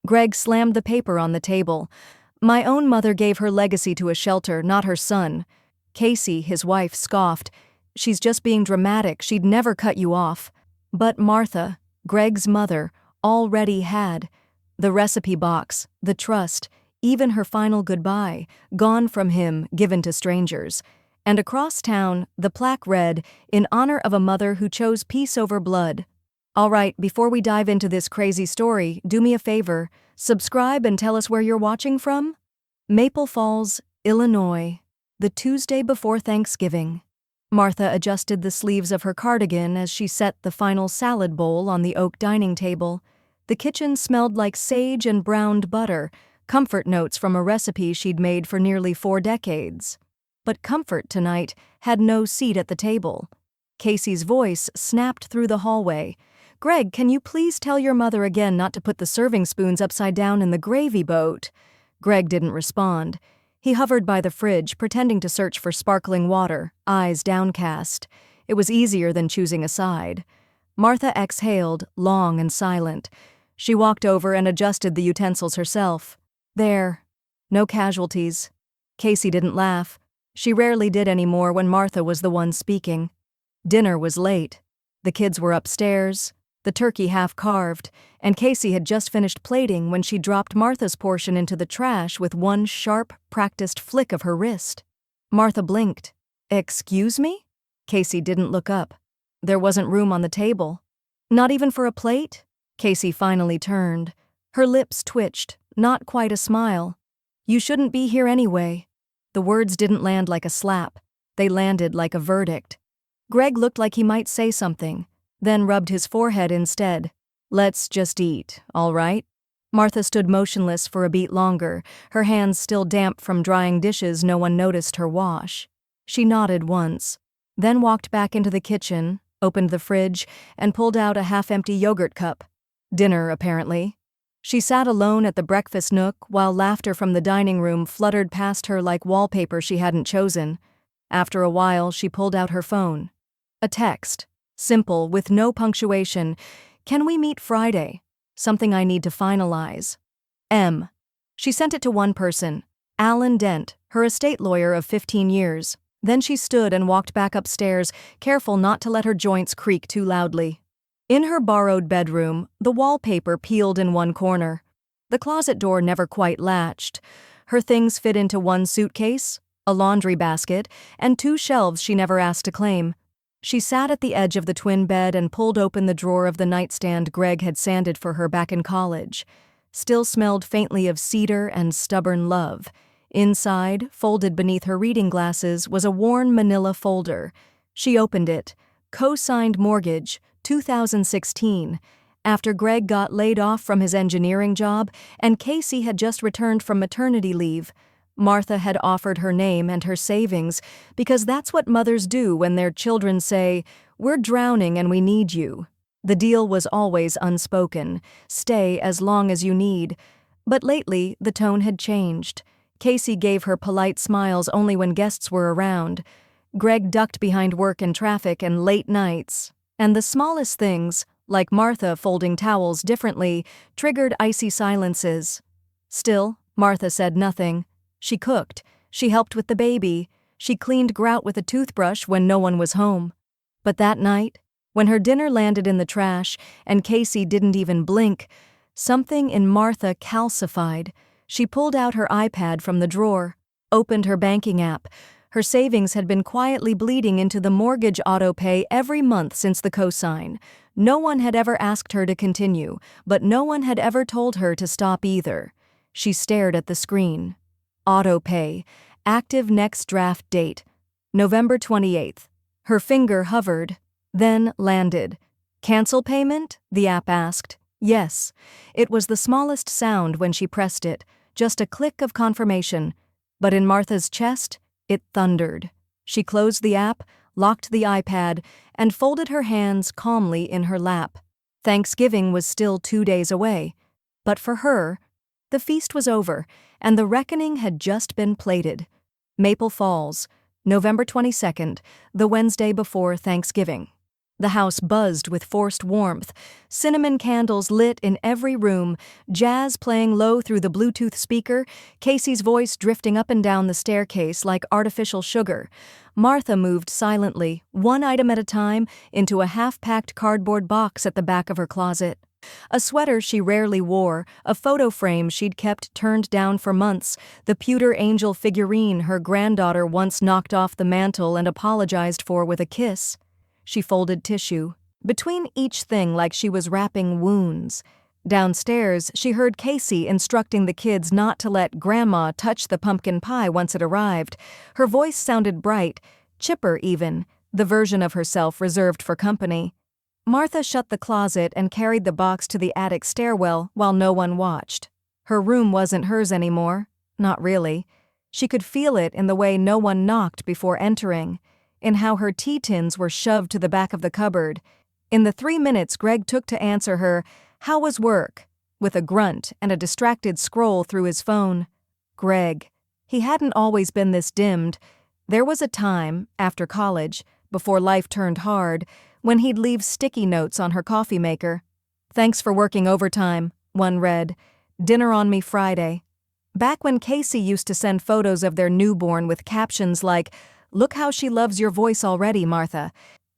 Greg slammed the paper on the table. My own mother gave her legacy to a shelter, not her son. Casey, his wife, scoffed. She's just being dramatic, she'd never cut you off. But Martha, Greg's mother, already had. The recipe box, the trust, even her final goodbye, gone from him, given to strangers. And across town, the plaque read, "In honor of a mother who chose peace over blood." All right, before we dive into this crazy story, do me a favor, subscribe and tell us where you're watching from. Maple Falls, Illinois, the Tuesday before Thanksgiving. Martha adjusted the sleeves of her cardigan as she set the final salad bowl on the oak dining table. The kitchen smelled like sage and browned butter, comfort notes from a recipe she'd made for nearly 4 decades. But comfort tonight had no seat at the table. Casey's voice snapped through the hallway. "Greg, can you please tell your mother again not to put the serving spoons upside down in the gravy boat?" Greg didn't respond. He hovered by the fridge, pretending to search for sparkling water, eyes downcast. It was easier than choosing a side. Martha exhaled, long and silent. She walked over and adjusted the utensils herself. There. No casualties. Casey didn't laugh. She rarely did anymore when Martha was the one speaking. Dinner was late. The kids were upstairs, the turkey half carved, and Casey had just finished plating when she dropped Martha's portion into the trash with one sharp, practiced flick of her wrist. Martha blinked. "Excuse me?" Casey didn't look up. There wasn't room on the table. Not even for a plate? Casey finally turned. Her lips twitched, not quite a smile. "You shouldn't be here anyway." The words didn't land like a slap. They landed like a verdict. Greg looked like he might say something, then rubbed his forehead instead. "Let's just eat, all right?" Martha stood motionless for a beat longer, her hands still damp from drying dishes no one noticed her wash. She nodded once, then walked back into the kitchen, opened the fridge, and pulled out a half-empty yogurt cup. Dinner, apparently. She sat alone at the breakfast nook while laughter from the dining room fluttered past her like wallpaper she hadn't chosen. After a while, she pulled out her phone. A text. Simple, with no punctuation. "Can we meet Friday? Something I need to finalize. M." She sent it to one person, Alan Dent, her estate lawyer of 15 years. Then she stood and walked back upstairs, careful not to let her joints creak too loudly. In her borrowed bedroom, the wallpaper peeled in one corner. The closet door never quite latched. Her things fit into one suitcase, a laundry basket, and 2 shelves she never asked to claim. She sat at the edge of the twin bed and pulled open the drawer of the nightstand Greg had sanded for her back in college. Still smelled faintly of cedar and stubborn love. Inside, folded beneath her reading glasses, was a worn manila folder. She opened it. Co-signed mortgage, 2016. After Greg got laid off from his engineering job and Casey had just returned from maternity leave, Martha had offered her name and her savings because that's what mothers do when their children say, "We're drowning and we need you." The deal was always unspoken, stay as long as you need. But lately, the tone had changed. Casey gave her polite smiles only when guests were around. Greg ducked behind work and traffic and late nights. And the smallest things, like Martha folding towels differently, triggered icy silences. Still, Martha said nothing. She cooked, she helped with the baby, she cleaned grout with a toothbrush when no one was home. But that night, when her dinner landed in the trash and Casey didn't even blink, something in Martha calcified. She pulled out her iPad from the drawer, opened her banking app. Her savings had been quietly bleeding into the mortgage auto-pay every month since the cosign. No one had ever asked her to continue, but no one had ever told her to stop either. She stared at the screen. Auto-pay. Active next draft date. November 28th. Her finger hovered, then landed. "Cancel payment?" the app asked. Yes. It was the smallest sound when she pressed it, just a click of confirmation. But in Martha's chest, it thundered. She closed the app, locked the iPad, and folded her hands calmly in her lap. Thanksgiving was still 2 days away. But for her, the feast was over, and the reckoning had just been plated. Maple Falls, November 22nd, the Wednesday before Thanksgiving. The house buzzed with forced warmth, cinnamon candles lit in every room, jazz playing low through the Bluetooth speaker, Casey's voice drifting up and down the staircase like artificial sugar. Martha moved silently, one item at a time, into a half-packed cardboard box at the back of her closet. A sweater she rarely wore, a photo frame she'd kept turned down for months, the pewter angel figurine her granddaughter once knocked off the mantel and apologized for with a kiss. She folded tissue between each thing like she was wrapping wounds. Downstairs, she heard Casey instructing the kids not to let Grandma touch the pumpkin pie once it arrived. Her voice sounded bright, chipper even, the version of herself reserved for company. Martha shut the closet and carried the box to the attic stairwell while no one watched. Her room wasn't hers anymore. Not really. She could feel it in the way no one knocked before entering, in how her tea tins were shoved to the back of the cupboard. In the 3 minutes Greg took to answer her, "How was work?" with a grunt and a distracted scroll through his phone. Greg. He hadn't always been this dimmed. There was a time, after college, before life turned hard, when he'd leave sticky notes on her coffee maker. "Thanks for working overtime," one read. "Dinner on me Friday." Back when Casey used to send photos of their newborn with captions like, "Look how she loves your voice already, Martha."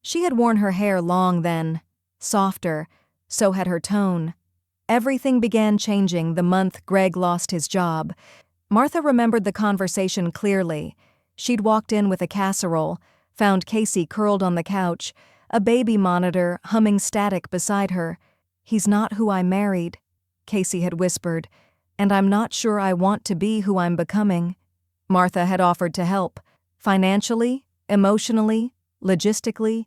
She had worn her hair long then, softer, so had her tone. Everything began changing the month Greg lost his job. Martha remembered the conversation clearly. She'd walked in with a casserole, found Casey curled on the couch, a baby monitor humming static beside her. "He's not who I married," Casey had whispered, "and I'm not sure I want to be who I'm becoming." Martha had offered to help. Financially, emotionally, logistically,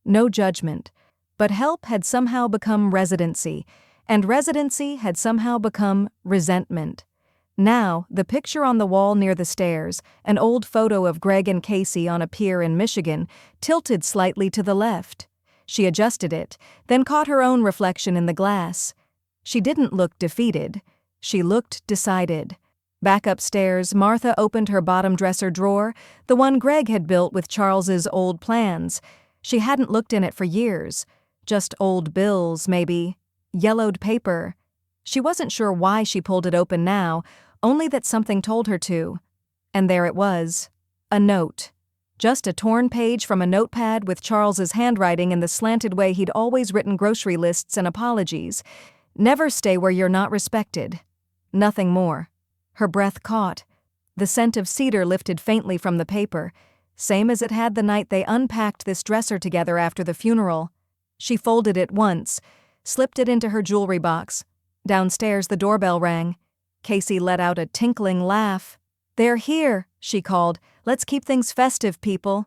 no judgment. But help had somehow become residency, and residency had somehow become resentment. Now, the picture on the wall near the stairs, an old photo of Greg and Casey on a pier in Michigan, tilted slightly to the left. She adjusted it, then caught her own reflection in the glass. She didn't look defeated. She looked decided. Back upstairs, Martha opened her bottom dresser drawer, the one Greg had built with Charles's old plans. She hadn't looked in it for years. Just old bills, maybe. Yellowed paper. She wasn't sure why she pulled it open now, only that something told her to. And there it was. A note. Just a torn page from a notepad with Charles's handwriting in the slanted way he'd always written grocery lists and apologies. "Never stay where you're not respected." Nothing more. Her breath caught. The scent of cedar lifted faintly from the paper, same as it had the night they unpacked this dresser together after the funeral. She folded it once, slipped it into her jewelry box. Downstairs the doorbell rang. Casey let out a tinkling laugh. "They're here," she called. "Let's keep things festive, people."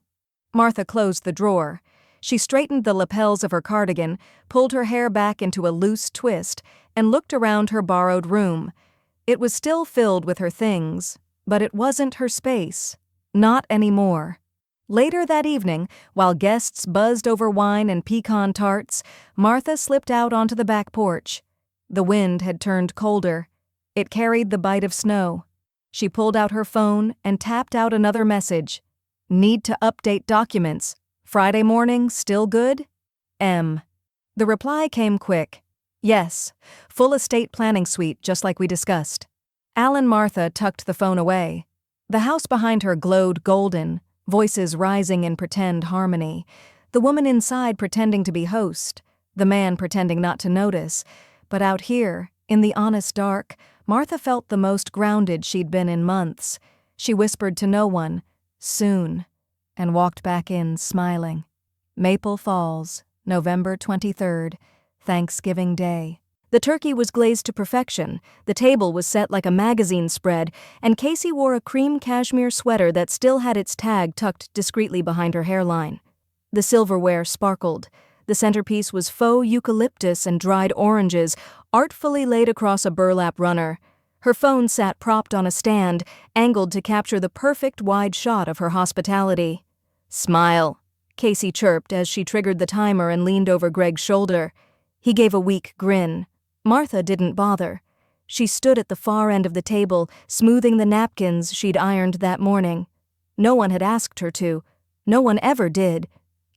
Martha closed the drawer. She straightened the lapels of her cardigan, pulled her hair back into a loose twist, and looked around her borrowed room. It was still filled with her things, but it wasn't her space. Not anymore. Later that evening, while guests buzzed over wine and pecan tarts, Martha slipped out onto the back porch. The wind had turned colder. It carried the bite of snow. She pulled out her phone and tapped out another message. "Need to update documents. Friday morning, still good? M." The reply came quick. "Yes, full estate planning suite just like we discussed." Alan Martha tucked the phone away. The house behind her glowed golden, voices rising in pretend harmony. The woman inside pretending to be host, the man pretending not to notice. But out here, in the honest dark, Martha felt the most grounded she'd been in months. She whispered to no one, "Soon," and walked back in, smiling. Maple Falls, November 23rd, Thanksgiving Day. The turkey was glazed to perfection, the table was set like a magazine spread, and Casey wore a cream cashmere sweater that still had its tag tucked discreetly behind her hairline. The silverware sparkled. The centerpiece was faux eucalyptus and dried oranges, artfully laid across a burlap runner. Her phone sat propped on a stand, angled to capture the perfect wide shot of her hospitality. "Smile," Casey chirped as she triggered the timer and leaned over Greg's shoulder. He gave a weak grin. Martha didn't bother. She stood at the far end of the table, smoothing the napkins she'd ironed that morning. No one had asked her to. No one ever did.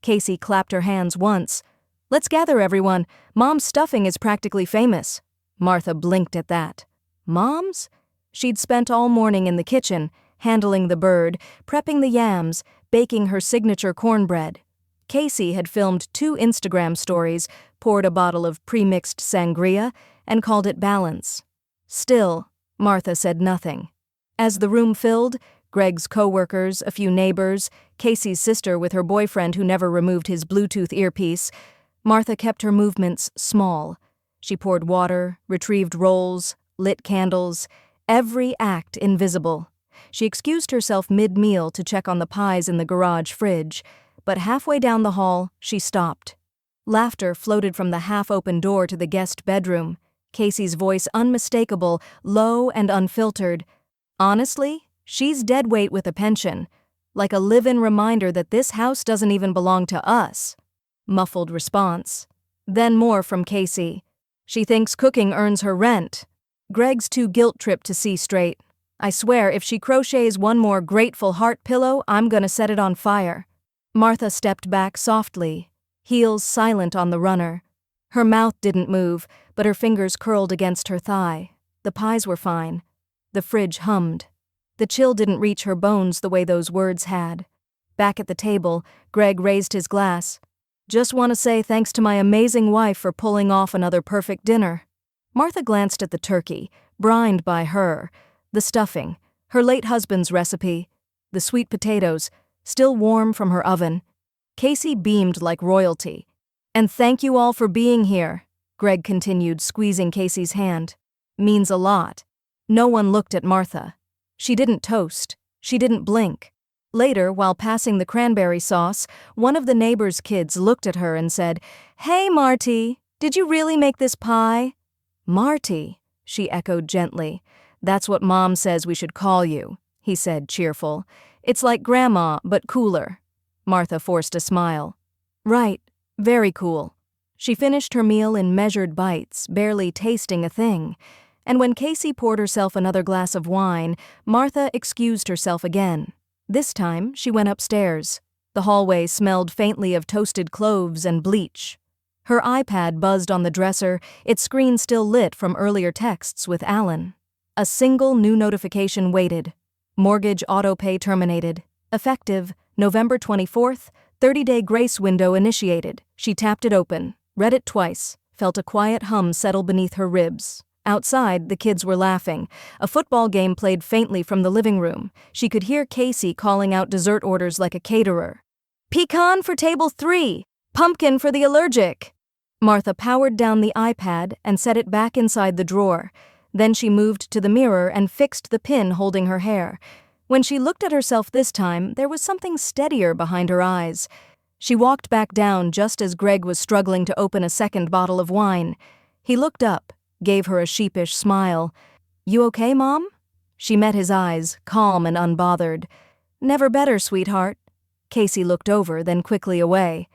Casey clapped her hands once. "Let's gather, everyone. Mom's stuffing is practically famous." Martha blinked at that. Mom's? She'd spent all morning in the kitchen, handling the bird, prepping the yams, baking her signature cornbread. Casey had filmed 2 Instagram stories, poured a bottle of pre-mixed sangria, and called it balance. Still, Martha said nothing. As the room filled, Greg's co-workers, a few neighbors, Casey's sister with her boyfriend who never removed his Bluetooth earpiece, Martha kept her movements small. She poured water, retrieved rolls, lit candles, every act invisible. She excused herself mid-meal to check on the pies in the garage fridge, but halfway down the hall, she stopped. Laughter floated from the half-open door to the guest bedroom, Casey's voice unmistakable, low and unfiltered. "Honestly, she's dead weight with a pension, like a live-in reminder that this house doesn't even belong to us." Muffled response. Then more from Casey. "She thinks cooking earns her rent. Greg's too guilt-tripped to see straight. I swear if she crochets one more grateful heart pillow, I'm gonna set it on fire." Martha stepped back softly, heels silent on the runner. Her mouth didn't move, but her fingers curled against her thigh. The pies were fine. The fridge hummed. The chill didn't reach her bones the way those words had. Back at the table, Greg raised his glass. "Just want to say thanks to my amazing wife for pulling off another perfect dinner." Martha glanced at the turkey, brined by her, the stuffing, her late husband's recipe, the sweet potatoes, still warm from her oven. Casey beamed like royalty. "And thank you all for being here," Greg continued, squeezing Casey's hand. "Means a lot." No one looked at Martha. She didn't toast. She didn't blink. Later, while passing the cranberry sauce, one of the neighbor's kids looked at her and said, "Hey, Marty, did you really make this pie?" "Marty," she echoed gently. "That's what Mom says we should call you," he said, cheerful. "It's like Grandma, but cooler." Martha forced a smile. "Right, very cool." She finished her meal in measured bites, barely tasting a thing. And when Casey poured herself another glass of wine, Martha excused herself again. This time, she went upstairs. The hallway smelled faintly of toasted cloves and bleach. Her iPad buzzed on the dresser, its screen still lit from earlier texts with Alan. A single new notification waited. Mortgage autopay terminated. Effective November 24th, 30-day grace window initiated. She tapped it open, read it twice, felt a quiet hum settle beneath her ribs. Outside, the kids were laughing. A football game played faintly from the living room. She could hear Casey calling out dessert orders like a caterer. "Pecan for table 3! Pumpkin for the allergic!" Martha powered down the iPad and set it back inside the drawer. Then she moved to the mirror and fixed the pin holding her hair. When she looked at herself this time, there was something steadier behind her eyes. She walked back down just as Greg was struggling to open a second bottle of wine. He looked up, gave her a sheepish smile. "You okay, Mom?" She met his eyes, calm and unbothered. "Never better, sweetheart." Casey looked over, then quickly away.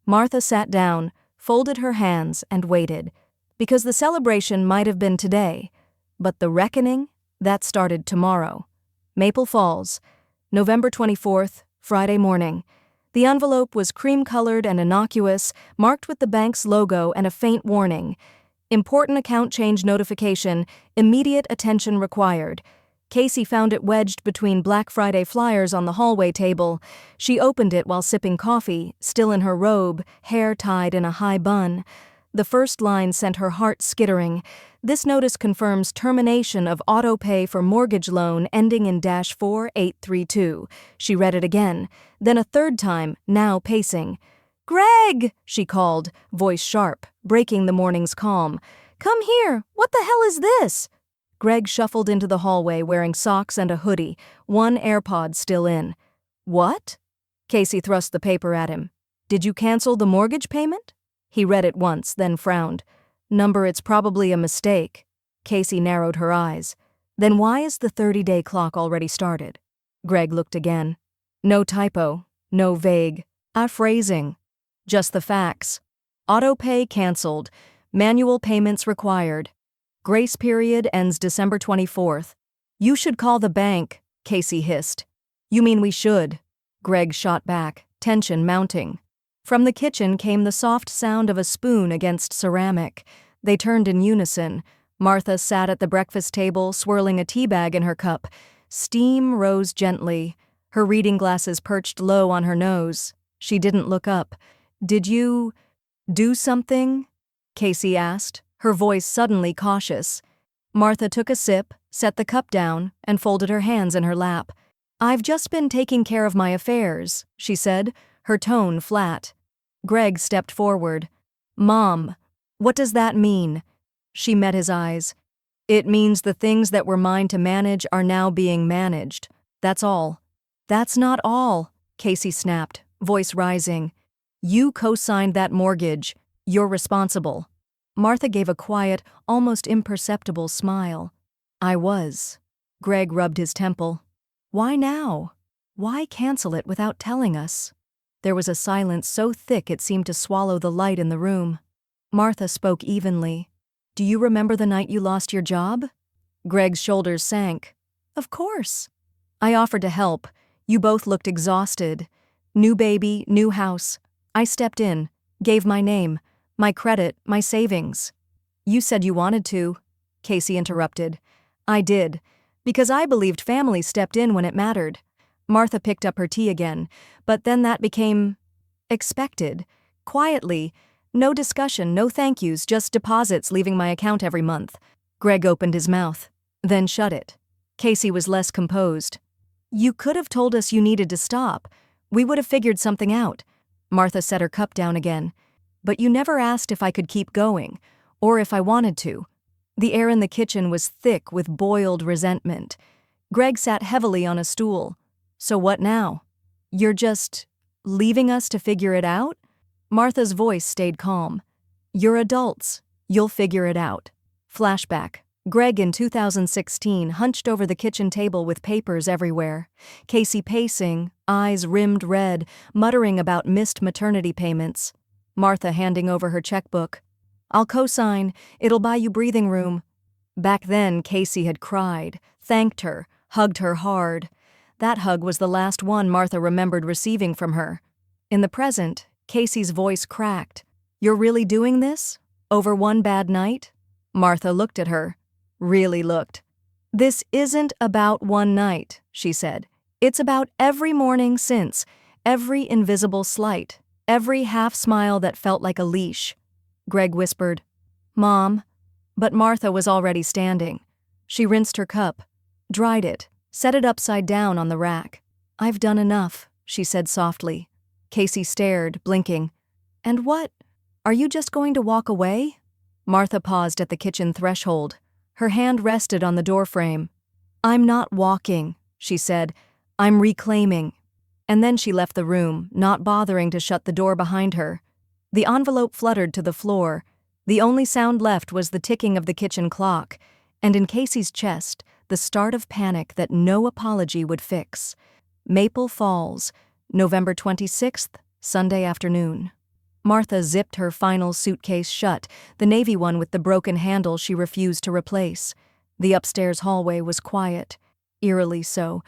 Martha sat down, folded her hands, and waited. Because the celebration might have been today, but the reckoning, that started tomorrow. Maple Falls, November 24th, Friday morning. The envelope was cream-colored and innocuous, marked with the bank's logo and a faint warning. "Important account change notification, immediate attention required." Casey found it wedged between Black Friday flyers on the hallway table. She opened it while sipping coffee, still in her robe, hair tied in a high bun. The first line sent her heart skittering. "This notice confirms termination of auto pay for mortgage loan ending in -4832. She read it again, then a third time, now pacing. "Greg!" she called, voice sharp, breaking the morning's calm. "Come here! What the hell is this?" Greg shuffled into the hallway wearing socks and a hoodie, one AirPod still in. "What?" Casey thrust the paper at him. "Did you cancel the mortgage payment?" He read it once, then frowned. "Number, it's probably a mistake." Casey narrowed her eyes. "Then why is the 30-day clock already started?" Greg looked again. No typo, no vague phrasing. Just the facts. Auto pay canceled. Manual payments required. Grace period ends December 24th. "You should call the bank," Casey hissed. "You mean we should?" Greg shot back, tension mounting. From the kitchen came the soft sound of a spoon against ceramic. They turned in unison. Martha sat at the breakfast table, swirling a tea bag in her cup. Steam rose gently. Her reading glasses perched low on her nose. She didn't look up. "Did you do something?" Casey asked, her voice suddenly cautious. Martha took a sip, set the cup down, and folded her hands in her lap. "I've just been taking care of my affairs," she said, her tone flat. Greg stepped forward. "Mom, what does that mean?" She met his eyes. "It means the things that were mine to manage are now being managed. That's all." "That's not all," Casey snapped, voice rising. "You co-signed that mortgage. You're responsible." Martha gave a quiet, almost imperceptible smile. "I was." Greg rubbed his temple. "Why now? Why cancel it without telling us?" There was a silence so thick it seemed to swallow the light in the room. Martha spoke evenly. "Do you remember the night you lost your job?" Greg's shoulders sank. "Of course." "I offered to help. You both looked exhausted. New baby, new house. I stepped in, gave my name, my credit, my savings." "You said you wanted to," Casey interrupted. "I did, because I believed family stepped in when it mattered." Martha picked up her tea again, but then that became expected. Quietly, no discussion, no thank yous, just deposits leaving my account every month. Greg opened his mouth, then shut it. Casey was less composed. "You could have told us you needed to stop. We would have figured something out." Martha set her cup down again. "But you never asked if I could keep going, or if I wanted to." The air in the kitchen was thick with boiled resentment. Greg sat heavily on a stool. "So what now? You're just leaving us to figure it out?" Martha's voice stayed calm. "You're adults. You'll figure it out." Flashback. Greg in 2016 hunched over the kitchen table with papers everywhere. Casey pacing, eyes rimmed red, muttering about missed maternity payments. Martha handing over her checkbook. "I'll co-sign. It'll buy you breathing room." Back then, Casey had cried, thanked her, hugged her hard. That hug was the last one Martha remembered receiving from her. In the present, Casey's voice cracked. "You're really doing this? Over one bad night?" Martha looked at her. Really looked. "This isn't about one night," she said. "It's about every morning since, every invisible slight, every half-smile that felt like a leash." Greg whispered, "Mom." But Martha was already standing. She rinsed her cup, dried it, set it upside down on the rack. "I've done enough," she said softly. Casey stared, blinking. "And what? Are you just going to walk away?" Martha paused at the kitchen threshold. Her hand rested on the doorframe. "I'm not walking," she said. "I'm reclaiming." And then she left the room, not bothering to shut the door behind her. The envelope fluttered to the floor. The only sound left was the ticking of the kitchen clock, and in Casey's chest, the start of panic that no apology would fix. Maple Falls, November 26th, Sunday afternoon. Martha zipped her final suitcase shut, the navy one with the broken handle she refused to replace. The upstairs hallway was quiet, eerily so.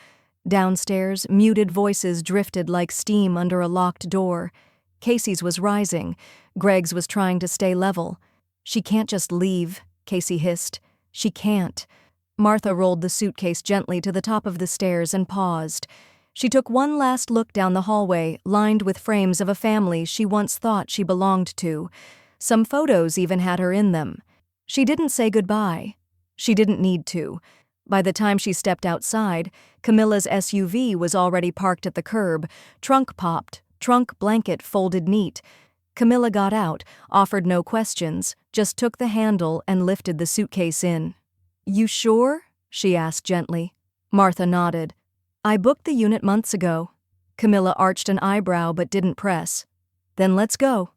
Downstairs, muted voices drifted like steam under a locked door. Casey's was rising. Greg's was trying to stay level. "She can't just leave," Casey hissed. "She can't." Martha rolled the suitcase gently to the top of the stairs and paused. She took one last look down the hallway, lined with frames of a family she once thought she belonged to. Some photos even had her in them. She didn't say goodbye. She didn't need to. By the time she stepped outside, Camilla's SUV was already parked at the curb, trunk popped, trunk blanket folded neat. Camilla got out, offered no questions, just took the handle and lifted the suitcase in. "You sure?" she asked gently. Martha nodded. "I booked the unit months ago." Camilla arched an eyebrow but didn't press. "Then let's go."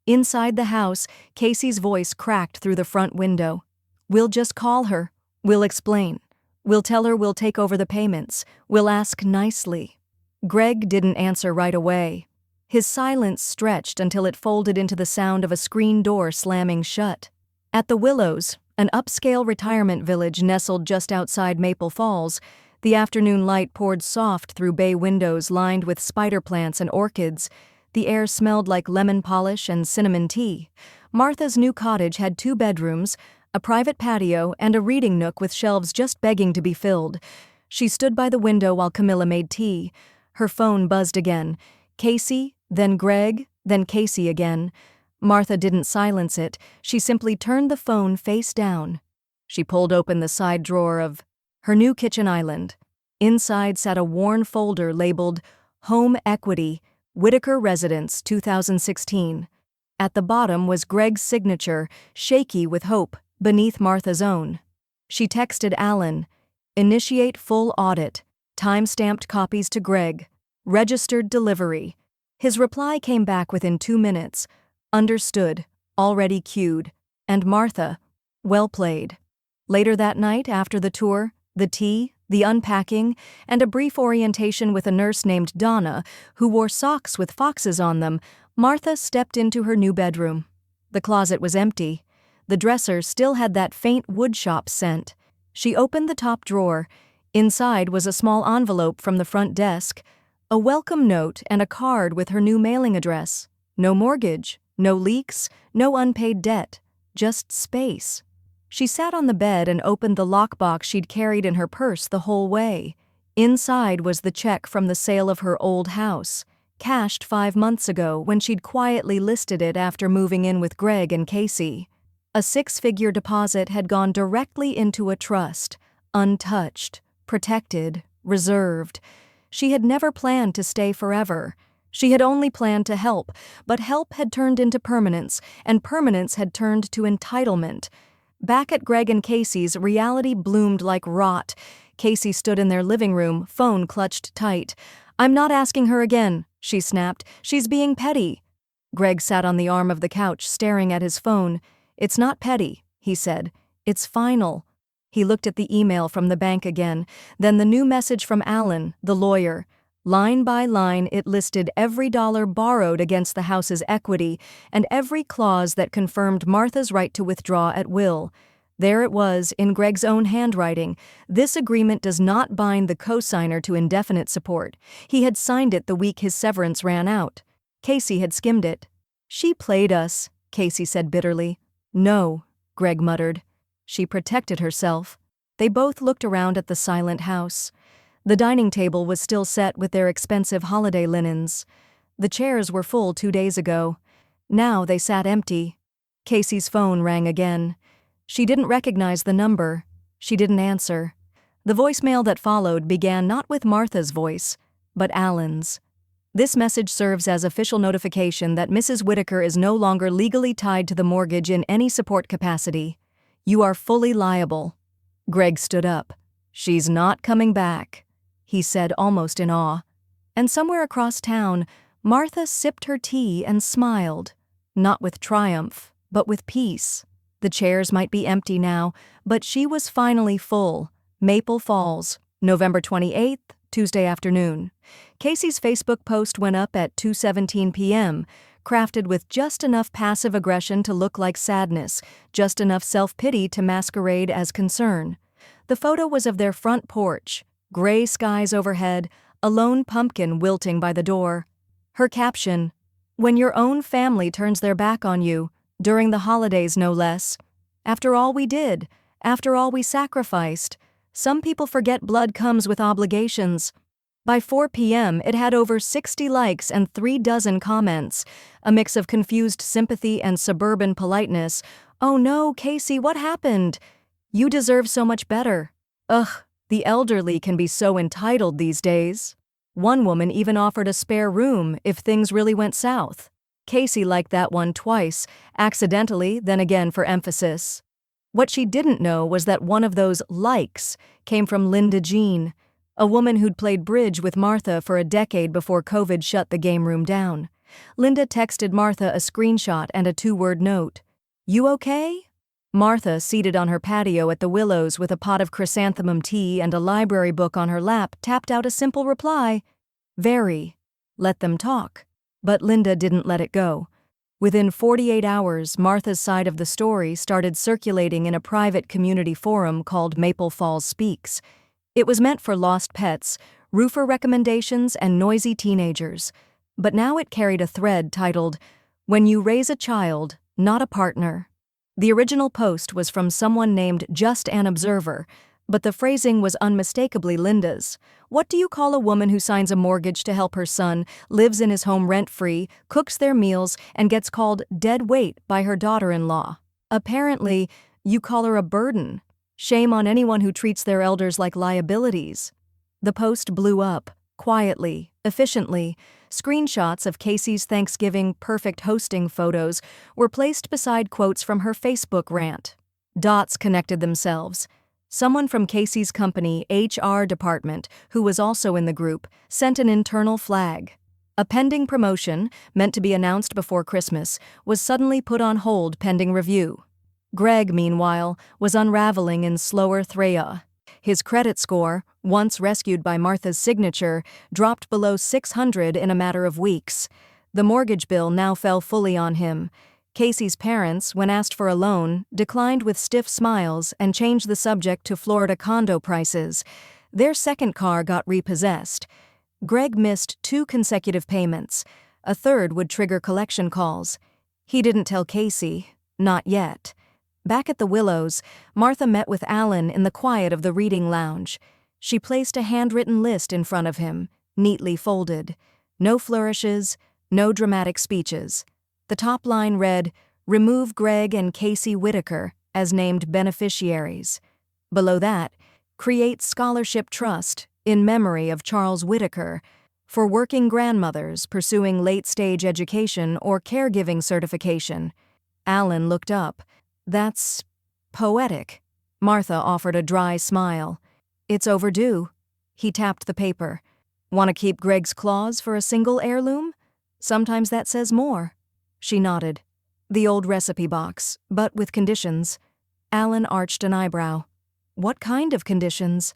Inside the house, Casey's voice cracked through the front window. "We'll just call her. We'll explain. We'll tell her we'll take over the payments. We'll ask nicely." Greg didn't answer right away. His silence stretched until it folded into the sound of a screen door slamming shut. At the Willows, an upscale retirement village nestled just outside Maple Falls, the afternoon light poured soft through bay windows lined with spider plants and orchids. The air smelled like lemon polish and cinnamon tea. Martha's new cottage had 2 bedrooms, a private patio, and a reading nook with shelves just begging to be filled. She stood by the window while Camilla made tea. Her phone buzzed again. Casey, then Greg, then Casey again. Martha didn't silence it. She simply turned the phone face down. She pulled open the side drawer of her new kitchen island. Inside sat a worn folder labeled Home Equity, Whitaker Residence, 2016. At the bottom was Greg's signature, shaky with hope, beneath Martha's own. She texted Alan, "Initiate full audit. Time-stamped copies to Greg. Registered delivery." His reply came back within 2 minutes. "Understood. Already queued." And Martha, "Well played." Later that night, after the tour, the tea, the unpacking, and a brief orientation with a nurse named Donna, who wore socks with foxes on them, Martha stepped into her new bedroom. The closet was empty. The dresser still had that faint woodshop scent. She opened the top drawer. Inside was a small envelope from the front desk, a welcome note and a card with her new mailing address. No mortgage, no leaks, no unpaid debt, just space. She sat on the bed and opened the lockbox she'd carried in her purse the whole way. Inside was the check from the sale of her old house, cashed 5 months ago when she'd quietly listed it after moving in with Greg and Casey. A 6-figure deposit had gone directly into a trust, untouched, protected, reserved. She had never planned to stay forever. She had only planned to help, but help had turned into permanence, and permanence had turned to entitlement. Back at Greg and Casey's, reality bloomed like rot. Casey stood in their living room, phone clutched tight. "I'm not asking her again," she snapped. "She's being petty." Greg sat on the arm of the couch, staring at his phone. "It's not petty," he said. "It's final." He looked at the email from the bank again, then the new message from Alan, the lawyer. Line by line, it listed every dollar borrowed against the house's equity and every clause that confirmed Martha's right to withdraw at will. There it was, in Greg's own handwriting. This agreement does not bind the co-signer to indefinite support. He had signed it the week his severance ran out. Casey had skimmed it. "She played us," Casey said bitterly. "No," Greg muttered. "She protected herself." They both looked around at the silent house. The dining table was still set with their expensive holiday linens. The chairs were full 2 days ago. Now they sat empty. Casey's phone rang again. She didn't recognize the number. She didn't answer. The voicemail that followed began not with Martha's voice, but Alan's. "This message serves as official notification that Mrs. Whitaker is no longer legally tied to the mortgage in any support capacity. You are fully liable." Greg stood up. "She's not coming back," he said almost in awe. And somewhere across town, Martha sipped her tea and smiled. Not with triumph, but with peace. The chairs might be empty now, but she was finally full. Maple Falls, November 28th, Tuesday afternoon. Casey's Facebook post went up at 2:17 p.m., crafted with just enough passive aggression to look like sadness, just enough self-pity to masquerade as concern. The photo was of their front porch, gray skies overhead, a lone pumpkin wilting by the door. Her caption, "When your own family turns their back on you, during the holidays no less. After all we did, after all we sacrificed, some people forget blood comes with obligations." By 4 p.m., it had over 60 likes and 36 comments, a mix of confused sympathy and suburban politeness. "Oh no, Casey, what happened? You deserve so much better. Ugh, the elderly can be so entitled these days." One woman even offered a spare room if things really went south. Casey liked that one twice, accidentally, then again for emphasis. What she didn't know was that one of those likes came from Linda Jean, a woman who'd played bridge with Martha for a decade before COVID shut the game room down. Linda texted Martha a screenshot and a 2-word note. "You okay?" Martha, seated on her patio at the Willows with a pot of chrysanthemum tea and a library book on her lap, tapped out a simple reply. "Very." Let them talk. But Linda didn't let it go. Within 48 hours, Martha's side of the story started circulating in a private community forum called Maple Falls Speaks. It was meant for lost pets, roofer recommendations, and noisy teenagers. But now it carried a thread titled, "When You Raise a Child, Not a Partner." The original post was from someone named Just an Observer, but the phrasing was unmistakably Linda's. What do you call a woman who signs a mortgage to help her son, lives in his home rent-free, cooks their meals, and gets called dead weight by her daughter-in-law? Apparently, you call her a burden. Shame on anyone who treats their elders like liabilities. The post blew up, quietly, efficiently. Screenshots of Casey's Thanksgiving perfect hosting photos were placed beside quotes from her Facebook rant. Dots connected themselves. Someone from Casey's company HR department, who was also in the group, sent an internal flag. A pending promotion, meant to be announced before Christmas, was suddenly put on hold pending review. Greg, meanwhile, was unraveling in slower threya. His credit score, once rescued by Martha's signature, dropped below 600 in a matter of weeks. The mortgage bill now fell fully on him. Casey's parents, when asked for a loan, declined with stiff smiles and changed the subject to Florida condo prices. Their second car got repossessed. Greg missed 2 consecutive payments. A third would trigger collection calls. He didn't tell Casey, not yet. Back at the Willows, Martha met with Alan in the quiet of the reading lounge. She placed a handwritten list in front of him, neatly folded. No flourishes, no dramatic speeches. The top line read, "Remove Greg and Casey Whitaker as named beneficiaries." Below that, "Create scholarship trust in memory of Charles Whitaker for working grandmothers pursuing late-stage education or caregiving certification." Alan looked up. "That's poetic." Martha offered a dry smile. "It's overdue." He tapped the paper. "Want to keep Greg's claws for a single heirloom? Sometimes that says more." She nodded. "The old recipe box, but with conditions." Alan arched an eyebrow. "What kind of conditions?"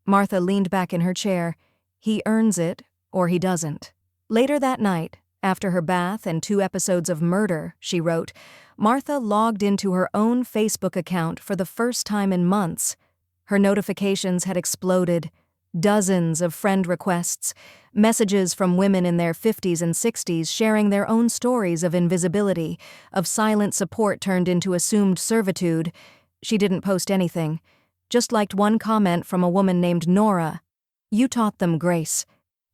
Martha leaned back in her chair. "He earns it, or he doesn't." Later that night, after her bath and 2 episodes of murder, she wrote, Martha logged into her own Facebook account for the first time in months. Her notifications had exploded. Dozens of friend requests, messages from women in their 50s and 60s sharing their own stories of invisibility, of silent support turned into assumed servitude. She didn't post anything, just liked one comment from a woman named Nora. "You taught them grace."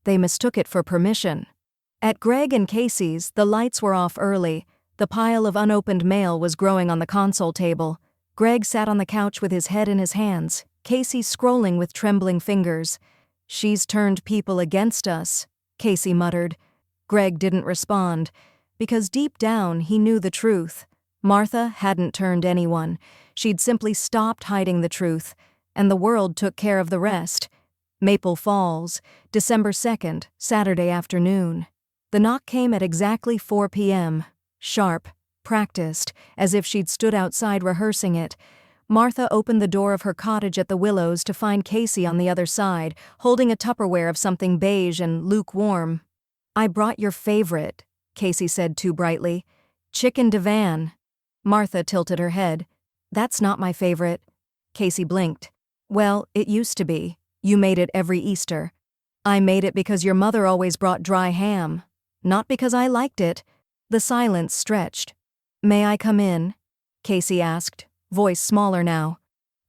They mistook it for permission. At Greg and Casey's, the lights were off early. The pile of unopened mail was growing on the console table. Greg sat on the couch with his head in his hands, Casey scrolling with trembling fingers. "She's turned people against us," Casey muttered. Greg didn't respond, because deep down he knew the truth. Martha hadn't turned anyone. She'd simply stopped hiding the truth, and the world took care of the rest. Maple Falls, December 2nd, Saturday afternoon. The knock came at exactly 4 p.m., sharp, practiced, as if she'd stood outside rehearsing it. Martha opened the door of her cottage at the Willows to find Casey on the other side, holding a Tupperware of something beige and lukewarm. "I brought your favorite," Casey said too brightly. "Chicken divan." Martha tilted her head. "That's not my favorite." Casey blinked. "Well, it used to be. You made it every Easter." "I made it because your mother always brought dry ham. Not because I liked it." The silence stretched. "May I come in?" Casey asked, voice smaller now.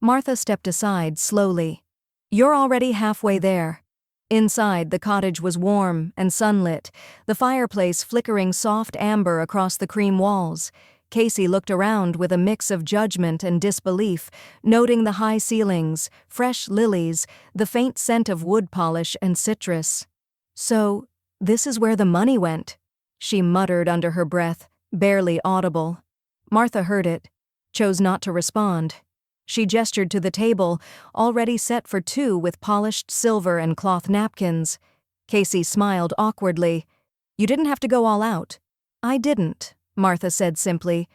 Martha stepped aside slowly. "You're already halfway there." Inside, the cottage was warm and sunlit, the fireplace flickering soft amber across the cream walls. Casey looked around with a mix of judgment and disbelief, noting the high ceilings, fresh lilies, the faint scent of wood polish and citrus. "So, this is where the money went," she muttered under her breath, barely audible. Martha heard it, chose not to respond. She gestured to the table, already set for 2 with polished silver and cloth napkins. Casey smiled awkwardly. "You didn't have to go all out." "I didn't," Martha said simply.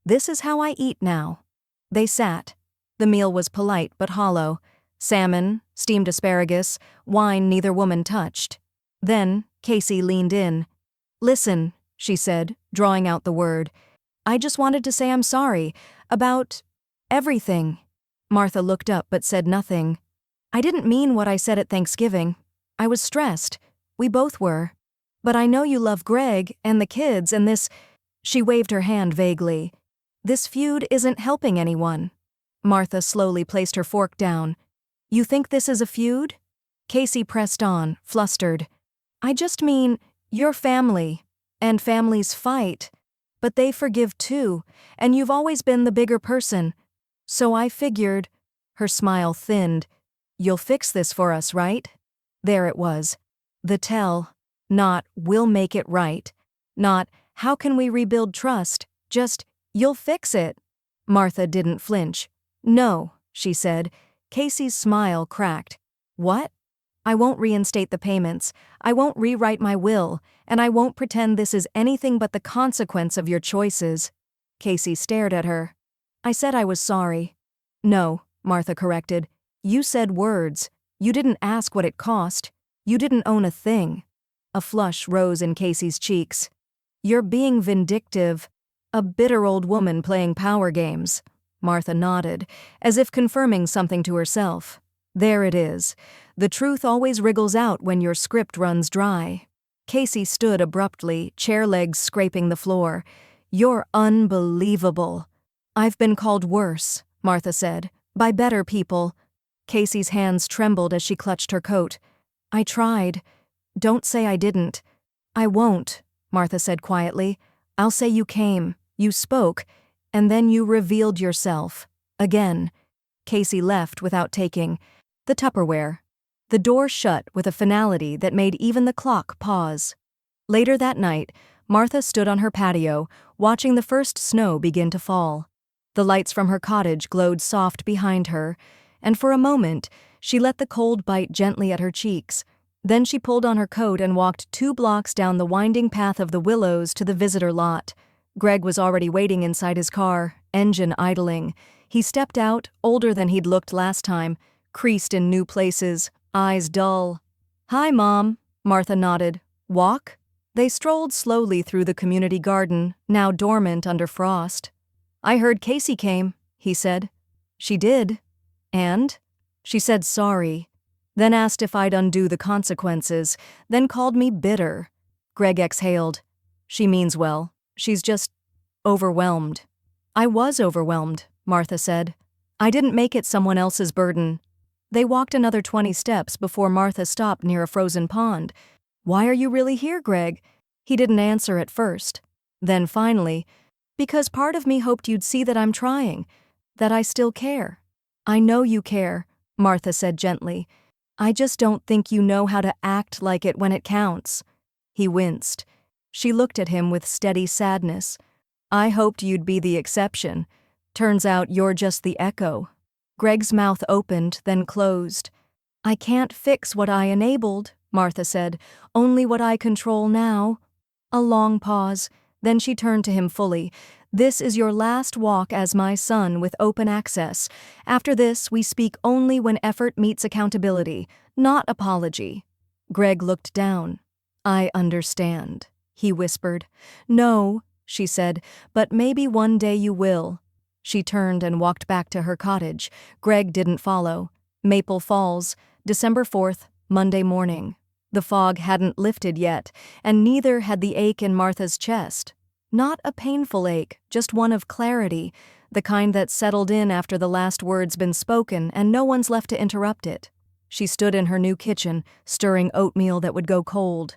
"This is how I eat now." They sat. The meal was polite but hollow. Salmon, steamed asparagus, wine neither woman touched. Then Casey leaned in. "Listen," she said, drawing out the word. "I just wanted to say I'm sorry. About everything." Martha looked up but said nothing. "I didn't mean what I said at Thanksgiving. I was stressed. We both were." But I know you love Greg and the kids and this— She waved her hand vaguely. This feud isn't helping anyone. Martha slowly placed her fork down. You think this is a feud? Casey pressed on, flustered. I just mean, you're family, and families fight. But they forgive too, and you've always been the bigger person. So I figured— Her smile thinned. You'll fix this for us, right? There it was. The tell. Not, we'll make it right. Not, how can we rebuild trust? Just, you'll fix it. Martha didn't flinch. No, she said. Casey's smile cracked. What? I won't reinstate the payments. I won't rewrite my will, and I won't pretend this is anything but the consequence of your choices. Casey stared at her. I said I was sorry. No, Martha corrected. You said words. You didn't ask what it cost. You didn't own a thing. A flush rose in Casey's cheeks. You're being vindictive. A bitter old woman playing power games. Martha nodded, as if confirming something to herself. There it is. The truth always wriggles out when your script runs dry. Casey stood abruptly, chair legs scraping the floor. You're unbelievable. I've been called worse, Martha said, by better people. Casey's hands trembled as she clutched her coat. I tried. Don't say I didn't. I won't, Martha said quietly. I'll say you came, you spoke, and then you revealed yourself. Again. Casey left without taking the Tupperware. The door shut with a finality that made even the clock pause. Later that night, Martha stood on her patio, watching the first snow begin to fall. The lights from her cottage glowed soft behind her, and for a moment, she let the cold bite gently at her cheeks. Then she pulled on her coat and walked 2 blocks down the winding path of the willows to the visitor lot. Greg was already waiting inside his car, engine idling. He stepped out, older than he'd looked last time, creased in new places, eyes dull. Hi, Mom, Martha nodded. Walk? They strolled slowly through the community garden, now dormant under frost. I heard Casey came, he said. She did. And? She said sorry, then asked if I'd undo the consequences, then called me bitter. Greg exhaled. She means well. She's just overwhelmed. I was overwhelmed, Martha said. I didn't make it someone else's burden. They walked another 20 steps before Martha stopped near a frozen pond. Why are you really here, Greg? He didn't answer at first. Then finally, because part of me hoped you'd see that I'm trying, that I still care. I know you care, Martha said gently. I just don't think you know how to act like it when it counts. He winced. She looked at him with steady sadness. I hoped you'd be the exception. Turns out you're just the echo. Greg's mouth opened, then closed. I can't fix what I enabled, Martha said, only what I control now. A long pause, then she turned to him fully. This is your last walk as my son with open access. After this, we speak only when effort meets accountability, not apology. Greg looked down. I understand, he whispered. No, she said, but maybe one day you will. She turned and walked back to her cottage. Greg didn't follow. Maple Falls, December 4th, Monday morning. The fog hadn't lifted yet, and neither had the ache in Martha's chest. Not a painful ache, just one of clarity, the kind that settled in after the last word's been spoken and no one's left to interrupt it. She stood in her new kitchen, stirring oatmeal that would go cold.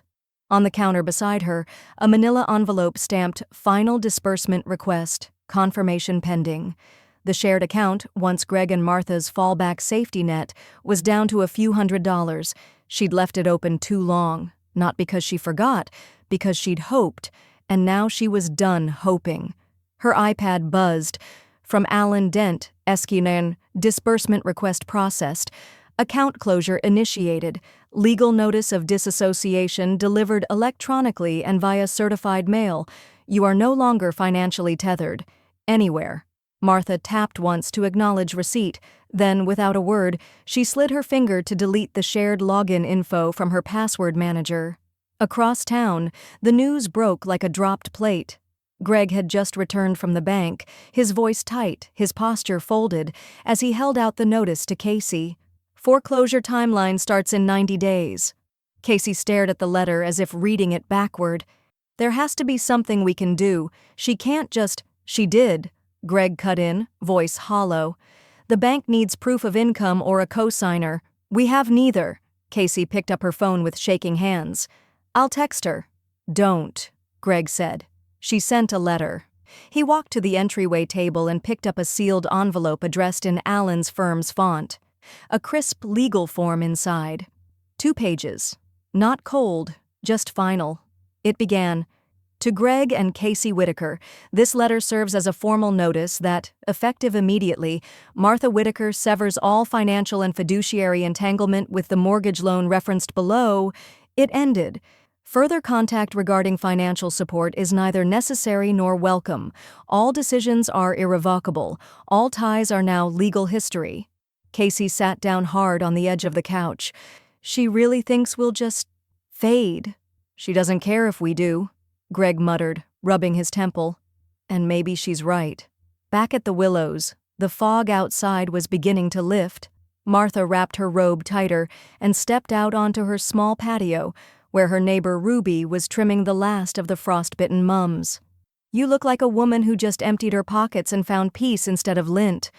On the counter beside her, a manila envelope stamped Final Disbursement Request, Confirmation Pending. The shared account, once Greg and Martha's fallback safety net, was down to a few $100s. She'd left it open too long, not because she forgot, because she'd hoped, and now she was done hoping. Her iPad buzzed. From Alan Dent, Eskinen, disbursement request processed. Account closure initiated. Legal notice of disassociation delivered electronically and via certified mail. You are no longer financially tethered. Anywhere. Martha tapped once to acknowledge receipt. Then, without a word, she slid her finger to delete the shared login info from her password manager. Across town, the news broke like a dropped plate. Greg had just returned from the bank, his voice tight, his posture folded, as he held out the notice to Casey. Foreclosure timeline starts in 90 days. Casey stared at the letter as if reading it backward. There has to be something we can do. She can't just— She did, Greg cut in, voice hollow. The bank needs proof of income or a cosigner. We have neither. Casey picked up her phone with shaking hands. I'll text her. Don't, Greg said. She sent a letter. He walked to the entryway table and picked up a sealed envelope addressed in Allen's firm's font. A crisp legal form inside. 2 pages. Not cold, just final. It began, "To Greg and Casey Whitaker, this letter serves as a formal notice that, effective immediately, Martha Whitaker severs all financial and fiduciary entanglement with the mortgage loan referenced below." It ended. "Further contact regarding financial support is neither necessary nor welcome. All decisions are irrevocable. All ties are now legal history." Casey sat down hard on the edge of the couch. "She really thinks we'll just fade." "She doesn't care if we do," Greg muttered, rubbing his temple. "And maybe she's right." Back at the Willows, the fog outside was beginning to lift. Martha wrapped her robe tighter and stepped out onto her small patio, where her neighbor Ruby was trimming the last of the frostbitten mums. "You look like a woman who just emptied her pockets and found peace instead of lint,"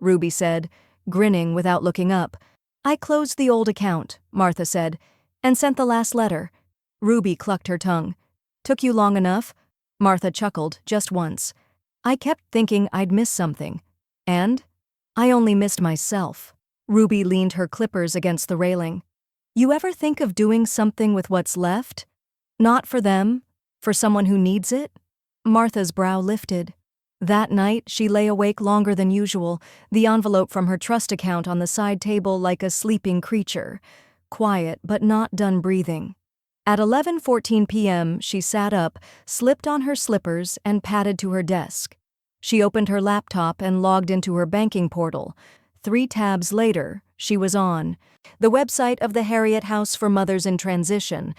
Ruby said, grinning without looking up. "I closed the old account," Martha said, "and sent the last letter." Ruby clucked her tongue. "Took you long enough?" Martha chuckled, just once. "I kept thinking I'd miss something. And? I only missed myself." Ruby leaned her clippers against the railing. "You ever think of doing something with what's left? Not for them, for someone who needs it?" Martha's brow lifted. That night, she lay awake longer than usual, the envelope from her trust account on the side table like a sleeping creature. Quiet, but not done breathing. At 11:14 p.m., she sat up, slipped on her slippers, and padded to her desk. She opened her laptop and logged into her banking portal. 3 tabs later, she was on the website of the Harriet House for Mothers in Transition,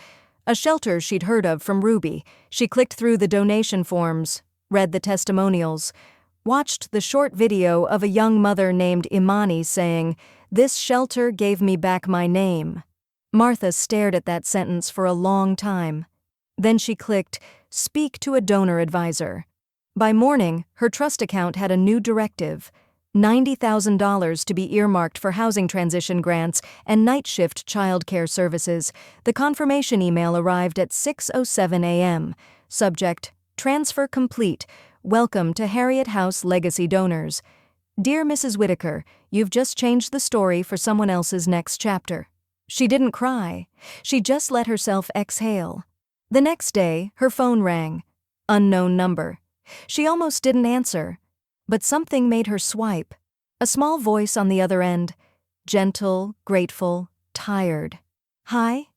a shelter she'd heard of from Ruby. She clicked through the donation forms, read the testimonials, watched the short video of a young mother named Imani saying, "This shelter gave me back my name." Martha stared at that sentence for a long time. Then she clicked, "Speak to a donor advisor." By morning, her trust account had a new directive: $90,000 to be earmarked for housing transition grants and night shift childcare services. The confirmation email arrived at 6:07 a.m. Subject, "Transfer complete. Welcome to Harriet House Legacy Donors. Dear Mrs. Whitaker, you've just changed the story for someone else's next chapter." She didn't cry. She just let herself exhale. The next day, her phone rang. Unknown number. She almost didn't answer. But something made her swipe. A small voice on the other end. Gentle, grateful, tired. "Hi?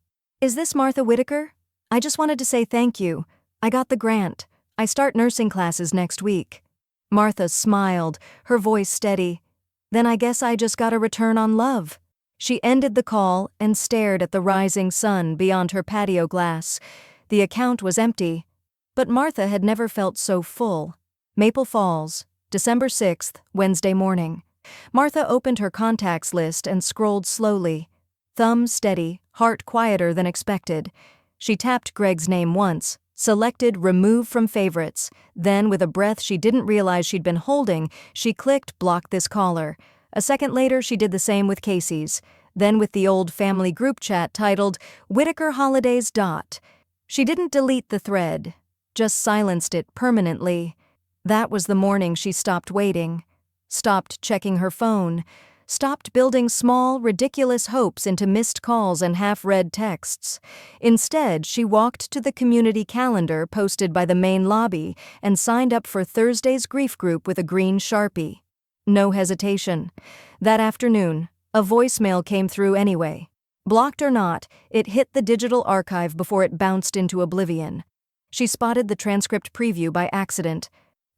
Is this Martha Whitaker? I just wanted to say thank you. I got the grant. I start nursing classes next week." Martha smiled, her voice steady. "Then I guess I just got a return on love." She ended the call and stared at the rising sun beyond her patio glass. The account was empty, but Martha had never felt so full. Maple Falls, December 6th, Wednesday morning. Martha opened her contacts list and scrolled slowly. Thumb steady, heart quieter than expected. She tapped Greg's name once, selected Remove from Favorites. Then, with a breath she didn't realize she'd been holding, she clicked Block this caller. A second later, she did the same with Casey's. Then with the old family group chat titled Whitaker Holidays. She didn't delete the thread, just silenced it permanently. That was the morning she stopped waiting, stopped checking her phone, stopped building small, ridiculous hopes into missed calls and half-read texts. Instead, she walked to the community calendar posted by the main lobby and signed up for Thursday's grief group with a green Sharpie. No hesitation. That afternoon, a voicemail came through anyway. Blocked or not, it hit the digital archive before it bounced into oblivion. She spotted the transcript preview by accident.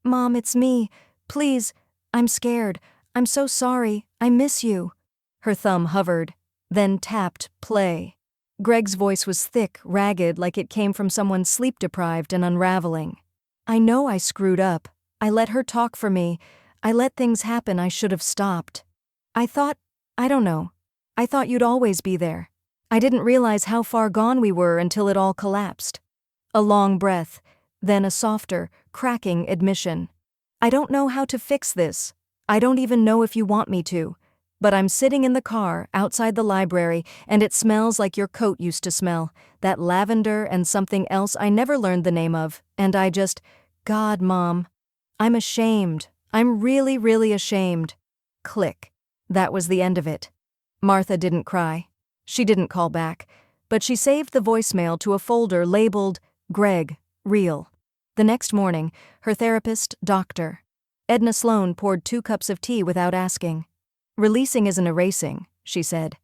"Mom, it's me. Please, I'm scared. I'm so sorry. I miss you." Her thumb hovered, then tapped play. Greg's voice was thick, ragged, like it came from someone sleep-deprived and unraveling. "I know I screwed up. I let her talk for me. I let things happen I should have stopped. I don't know. I thought you'd always be there. I didn't realize how far gone we were until it all collapsed. A long breath, then a softer, cracking admission. I don't know how to fix this. I don't even know if you want me to. But I'm sitting in the car outside the library and it smells like your coat used to smell, that lavender and something else I never learned the name of, and I just, God, Mom. I'm ashamed. I'm really, really ashamed. Click. That was the end of it. Martha didn't cry. She didn't call back, but she saved the voicemail to a folder labeled Greg, Real. The next morning, her therapist, Dr. Edna Sloan poured 2 cups of tea without asking. Releasing isn't erasing, she said.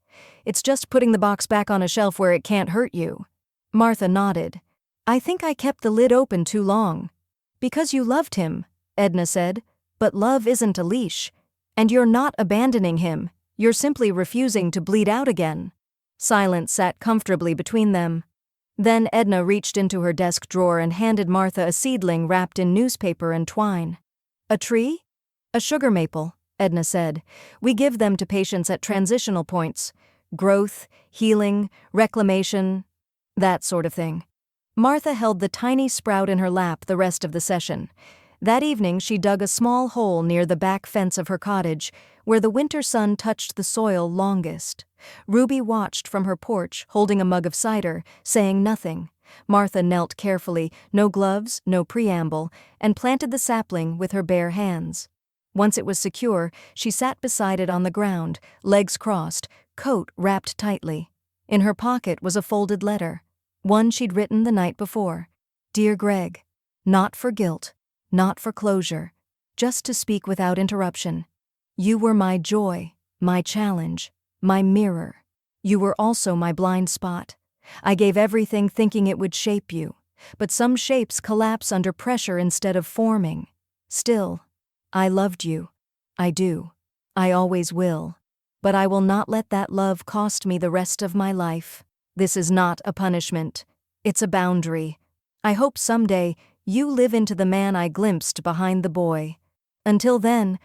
It's just putting the box back on a shelf where it can't hurt you. Martha nodded. I think I kept the lid open too long. Because you loved him, Edna said, but love isn't a leash. And you're not abandoning him, you're simply refusing to bleed out again. Silence sat comfortably between them. Then Edna reached into her desk drawer and handed Martha a seedling wrapped in newspaper and twine. A tree? A sugar maple, Edna said. We give them to patients at transitional points. Growth, healing, reclamation, that sort of thing. Martha held the tiny sprout in her lap the rest of the session. That evening she dug a small hole near the back fence of her cottage, where the winter sun touched the soil longest. Ruby watched from her porch, holding a mug of cider, saying nothing. Martha knelt carefully, no gloves, no preamble, and planted the sapling with her bare hands. Once it was secure, she sat beside it on the ground, legs crossed, coat wrapped tightly. In her pocket was a folded letter, one she'd written the night before. Dear Greg, not for guilt, not for closure, just to speak without interruption. You were my joy, my challenge, my mirror. You were also my blind spot. I gave everything thinking it would shape you, but some shapes collapse under pressure instead of forming. Still, I loved you. I do. I always will. But I will not let that love cost me the rest of my life. This is not a punishment. It's a boundary. I hope someday you live into the man I glimpsed behind the boy. Until then,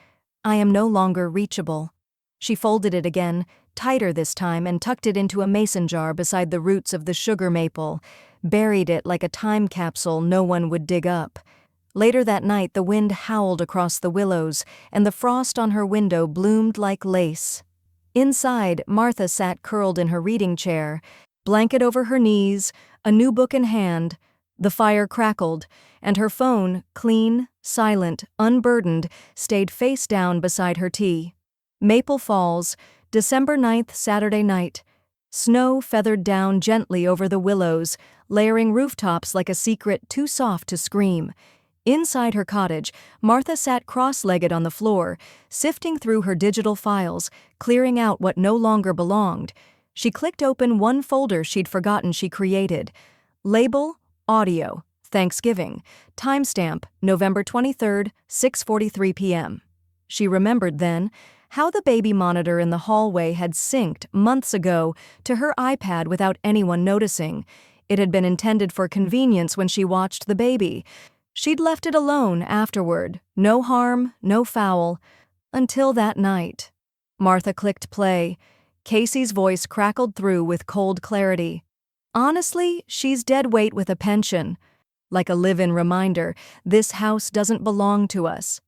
I am no longer reachable. She folded it again, tighter this time, and tucked it into a mason jar beside the roots of the sugar maple, buried it like a time capsule no one would dig up. Later that night the wind howled across the willows, and the frost on her window bloomed like lace. Inside, Martha sat curled in her reading chair, blanket over her knees, a new book in hand. The fire crackled, and her phone, clean, silent, unburdened, stayed face down beside her tea. Maple Falls, December 9th, Saturday night. Snow feathered down gently over the willows, layering rooftops like a secret too soft to scream. Inside her cottage, Martha sat cross-legged on the floor, sifting through her digital files, clearing out what no longer belonged. She clicked open one folder she'd forgotten she created. Label, Audio, Thanksgiving. Timestamp, November 23rd, 6:43 p.m. She remembered then how the baby monitor in the hallway had synced months ago to her iPad without anyone noticing. It had been intended for convenience when she watched the baby. She'd left it alone afterward, no harm, no foul, until that night. Martha clicked play. Casey's voice crackled through with cold clarity. Honestly, she's dead weight with a pension. Like a live-in reminder, this house doesn't belong to us.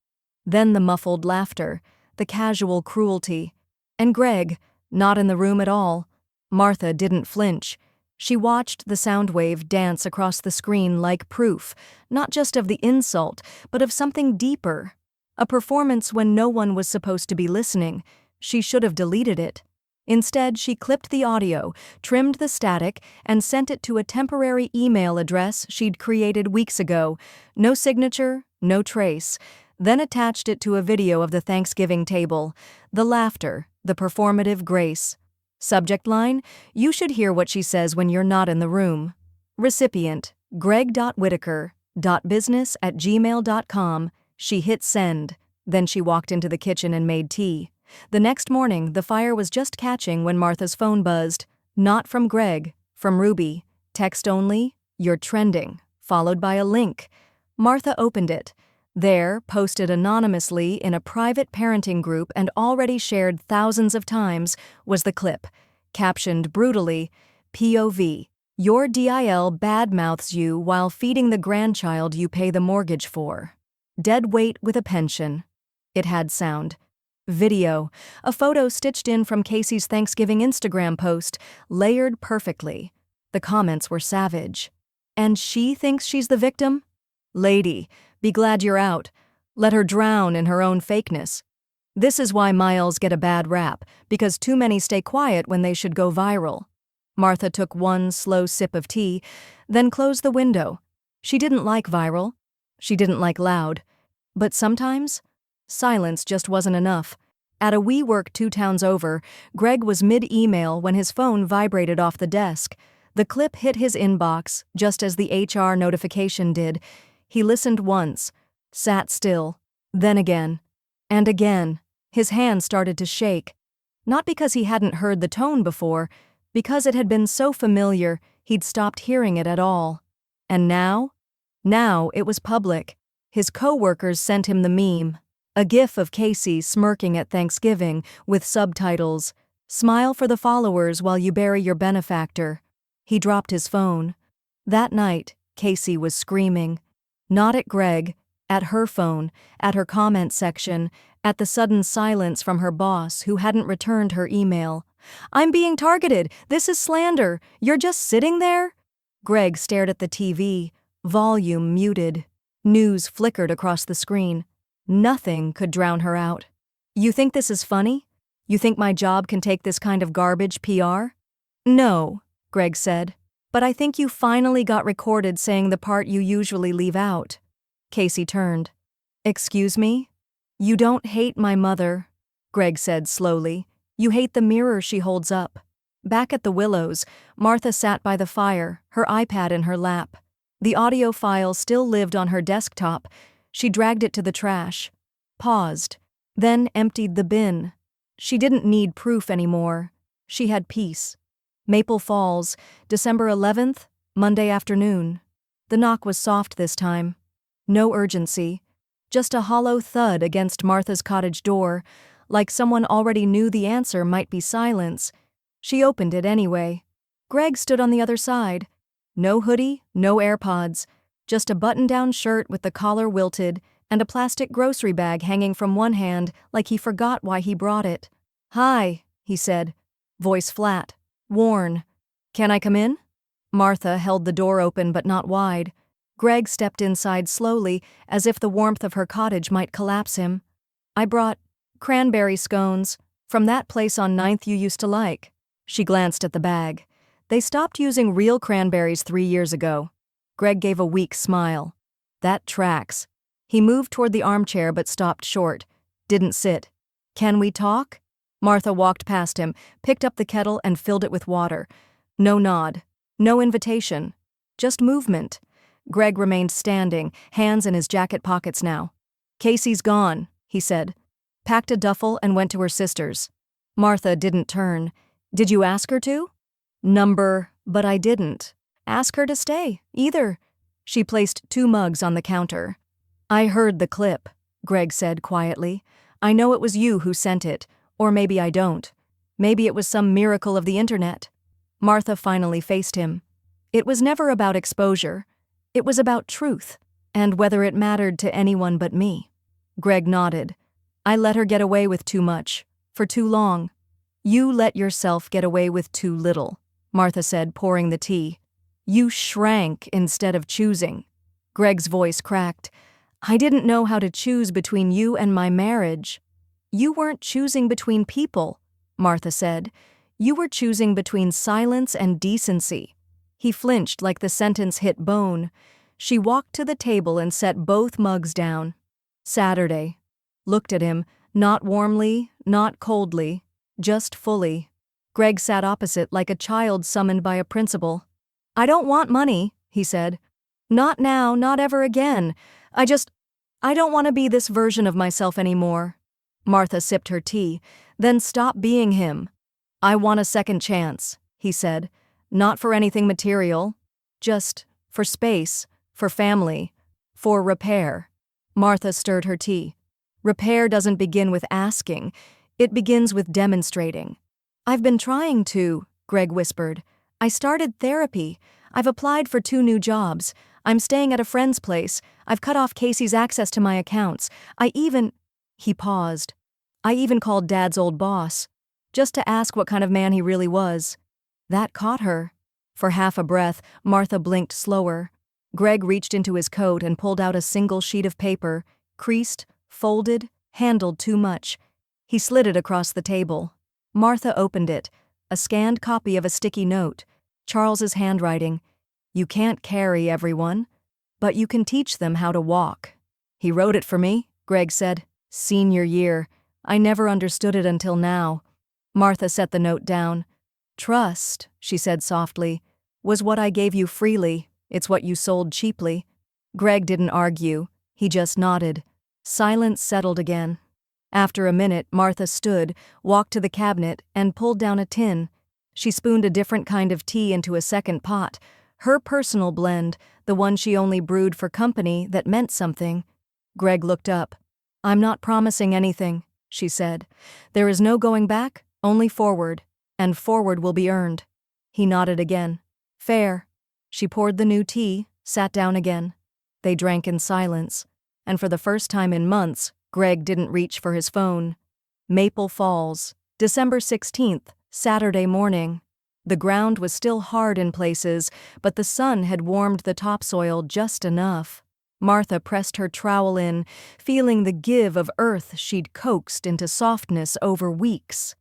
Then the muffled laughter, the casual cruelty. And Greg, not in the room at all. Martha didn't flinch. She watched the sound wave dance across the screen like proof, not just of the insult, but of something deeper. A performance when no one was supposed to be listening. She should have deleted it. Instead, she clipped the audio, trimmed the static, and sent it to a temporary email address she'd created weeks ago. No signature, no trace. Then attached it to a video of the Thanksgiving table. The laughter, the performative grace. Subject line, you should hear what she says when you're not in the room. Recipient, greg.whitaker.business@gmail.com. She hit send. Then she walked into the kitchen and made tea. The next morning, the fire was just catching when Martha's phone buzzed. Not from Greg, from Ruby. Text only, you're trending, followed by a link. Martha opened it. There, posted anonymously in a private parenting group and already shared thousands of times, was the clip. captioned brutally, POV. Your DIL badmouths you while feeding the grandchild you pay the mortgage for. Dead weight with a pension. It had sound. Video. A photo stitched in from Casey's Thanksgiving Instagram post, layered perfectly. The comments were savage. And she thinks she's the victim? Lady, be glad you're out. Let her drown in her own fakeness. This is why Miles get a bad rap, because too many stay quiet when they should go viral. Martha took one slow sip of tea, then closed the window. She didn't like viral. She didn't like loud. But sometimes, silence just wasn't enough. At a WeWork 2 towns over, Greg was mid-email when his phone vibrated off the desk. The clip hit his inbox just as the HR notification did. He listened once, sat still, then again, and again. His hand started to shake. Not because he hadn't heard the tone before, because it had been so familiar he'd stopped hearing it at all. And now? Now it was public. His co-workers sent him the meme, a gif of Casey smirking at Thanksgiving with subtitles, "Smile for the followers while you bury your benefactor." He dropped his phone. That night, Casey was screaming. Not at Greg, at her phone, at her comment section, at the sudden silence from her boss who hadn't returned her email. "I'm being targeted. This is slander. You're just sitting there?" Greg stared at the TV, volume muted. News flickered across the screen. Nothing could drown her out. "You think this is funny? You think my job can take this kind of garbage PR?" "No," Greg said, "but I think you finally got recorded saying the part you usually leave out." Casey turned. "Excuse me? You don't hate my mother," Greg said slowly. "You hate the mirror she holds up." Back at the Willows, Martha sat by the fire, her iPad in her lap. The audio file still lived on her desktop. She dragged it to the trash, paused, then emptied the bin. She didn't need proof anymore. She had peace. Maple Falls, December 11th, Monday afternoon. The knock was soft this time. No urgency. Just a hollow thud against Martha's cottage door, like someone already knew the answer might be silence. She opened it anyway. Greg stood on the other side. No hoodie, no AirPods, just a button-down shirt with the collar wilted and a plastic grocery bag hanging from one hand like he forgot why he brought it. "Hi," he said, voice flat, worn. "Can I come in?" Martha held the door open but not wide. Greg stepped inside slowly, as if the warmth of her cottage might collapse him. "I brought cranberry scones from that place on 9th you used to like." She glanced at the bag. "They stopped using real cranberries 3 years ago." Greg gave a weak smile. "That tracks." He moved toward the armchair but stopped short. Didn't sit. "Can we talk?" Martha walked past him, picked up the kettle and filled it with water. No nod. No invitation. Just movement. Greg remained standing, hands in his jacket pockets now. "Casey's gone," he said. Packed a duffel and went to her sister's. Martha didn't turn. "Did you ask her to?" But I didn't. Ask her to stay, either." She placed 2 mugs on the counter. "I heard the clip," Greg said quietly. "I know it was you who sent it, or maybe I don't. Maybe it was some miracle of the internet." Martha finally faced him. It was never about exposure. It was about truth, and whether it mattered to anyone but me. Greg nodded. "I let her get away with too much, for too long." "You let yourself get away with too little," Martha said, pouring the tea. "You shrank instead of choosing." Greg's voice cracked. "I didn't know how to choose between you and my marriage." "You weren't choosing between people," Martha said. "You were choosing between silence and decency." He flinched like the sentence hit bone. She walked to the table and set both mugs down. "Saturday." Looked at him, not warmly, not coldly, just fully. Greg sat opposite like a child summoned by a principal. "I don't want money," he said. "Not now, not ever again. I don't want to be this version of myself anymore." Martha sipped her tea, then stopped being him. "I want a second chance," he said. "Not for anything material. Just for space, for family, for repair." Martha stirred her tea. "Repair doesn't begin with asking. It begins with demonstrating." I've been trying to, Greg whispered. I started therapy. I've applied for 2 new jobs. I'm staying at a friend's place. I've cut off Casey's access to my accounts. He paused. I even called Dad's old boss, just to ask what kind of man he really was. That caught her. For half a breath, Martha blinked slower. Greg reached into his coat and pulled out a single sheet of paper, creased, folded, handled too much. He slid it across the table. Martha opened it, a scanned copy of a sticky note, Charles's handwriting. You can't carry everyone, but you can teach them how to walk. He wrote it for me, Greg said. Senior year. I never understood it until now. Martha set the note down. Trust, she said softly, was what I gave you freely. It's what you sold cheaply. Greg didn't argue. He just nodded. Silence settled again. After a minute, Martha stood, walked to the cabinet, and pulled down a tin. She spooned a different kind of tea into a second pot, her personal blend, the one she only brewed for company that meant something. Greg looked up. I'm not promising anything, she said. There is no going back, only forward, and forward will be earned. He nodded again. Fair. She poured the new tea, sat down again. They drank in silence, and for the first time in months, Greg didn't reach for his phone. Maple Falls, December 16th, Saturday morning. The ground was still hard in places, but the sun had warmed the topsoil just enough. Martha pressed her trowel in, feeling the give of earth she'd coaxed into softness over weeks.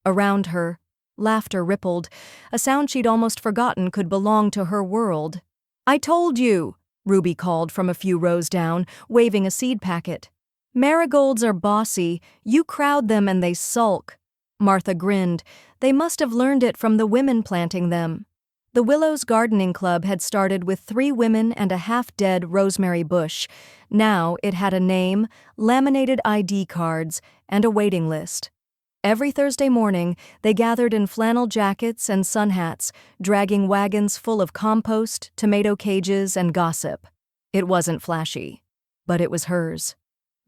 Around her, laughter rippled, a sound she'd almost forgotten could belong to her world. I told you, Ruby called from a few rows down, waving a seed packet. Marigolds are bossy, you crowd them and they sulk. Martha grinned. They must have learned it from the women planting them. The Willows Gardening Club had started with 3 women and a half-dead rosemary bush. Now it had a name, laminated ID cards, and a waiting list. Every Thursday morning, they gathered in flannel jackets and sun hats, dragging wagons full of compost, tomato cages, and gossip. It wasn't flashy, but it was hers.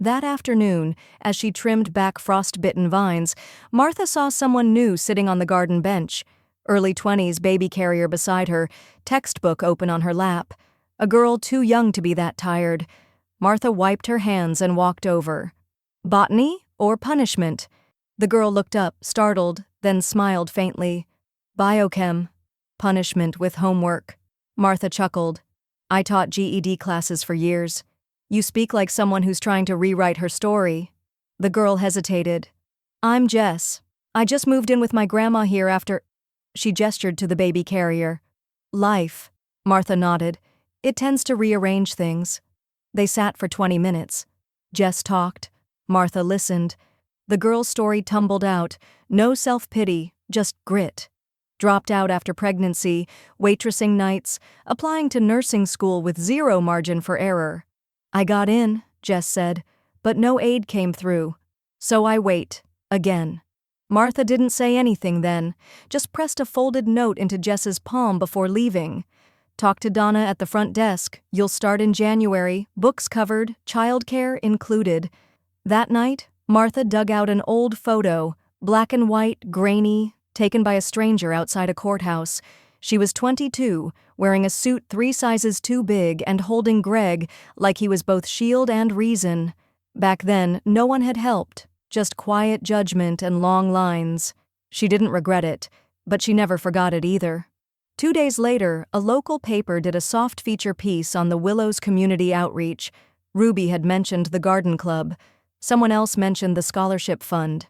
That afternoon, as she trimmed back frost-bitten vines, Martha saw someone new sitting on the garden bench. Early 20s baby carrier beside her, textbook open on her lap. A girl too young to be that tired. Martha wiped her hands and walked over. Botany or punishment? The girl looked up, startled, then smiled faintly. Biochem. Punishment with homework. Martha chuckled. I taught GED classes for years. You speak like someone who's trying to rewrite her story. The girl hesitated. I'm Jess. I just moved in with my grandma here after... She gestured to the baby carrier. Life. Martha nodded. It tends to rearrange things. They sat for 20 minutes. Jess talked. Martha listened. The girl's story tumbled out. No self-pity, just grit. Dropped out after pregnancy, waitressing nights, applying to nursing school with 0 margin for error. I got in, Jess said, but no aid came through. So I wait. Again. Martha didn't say anything then, just pressed a folded note into Jess's palm before leaving. Talk to Donna at the front desk. You'll start in January, books covered, childcare included. That night, Martha dug out an old photo, black and white, grainy, taken by a stranger outside a courthouse. She was 22, wearing a suit 3 sizes too big and holding Greg like he was both shield and reason. Back then, no one had helped, just quiet judgment and long lines. She didn't regret it, but she never forgot it either. 2 days later, a local paper did a soft feature piece on the Willows community outreach. Ruby had mentioned the garden club. Someone else mentioned the scholarship fund.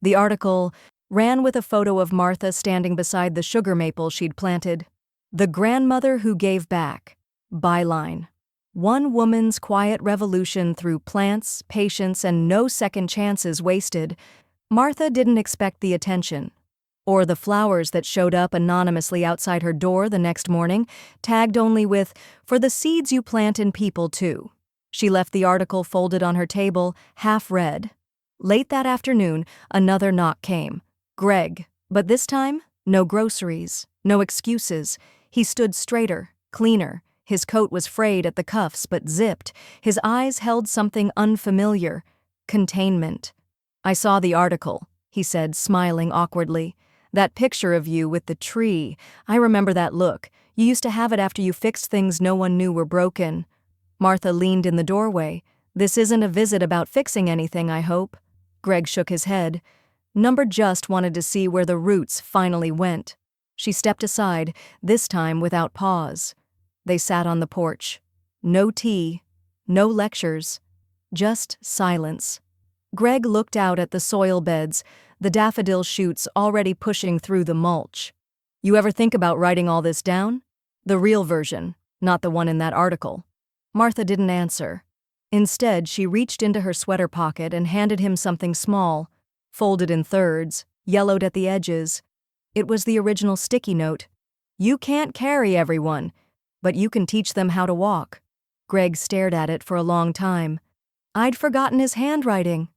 The article ran with a photo of Martha standing beside the sugar maple she'd planted. The grandmother who gave back. Byline. One woman's quiet revolution through plants, patience, and no second chances wasted. Martha didn't expect the attention. Or the flowers that showed up anonymously outside her door the next morning, tagged only with, "For the seeds you plant in people too." She left the article folded on her table, half read. Late that afternoon, another knock came. Greg. But this time, no groceries, no excuses. He stood straighter, cleaner. His coat was frayed at the cuffs but zipped. His eyes held something unfamiliar. Containment. I saw the article, he said, smiling awkwardly. That picture of you with the tree, I remember that look. You used to have it after you fixed things no one knew were broken. Martha leaned in the doorway. This isn't a visit about fixing anything, I hope. Greg shook his head. Number just wanted to see where the roots finally went. She stepped aside, this time without pause. They sat on the porch. No tea, no lectures, just silence. Greg looked out at the soil beds, the daffodil shoots already pushing through the mulch. You ever think about writing all this down? The real version, not the one in that article. Martha didn't answer. Instead, she reached into her sweater pocket and handed him something small, folded in thirds, yellowed at the edges. It was the original sticky note. You can't carry everyone, but you can teach them how to walk. Greg stared at it for a long time. I'd forgotten his handwriting.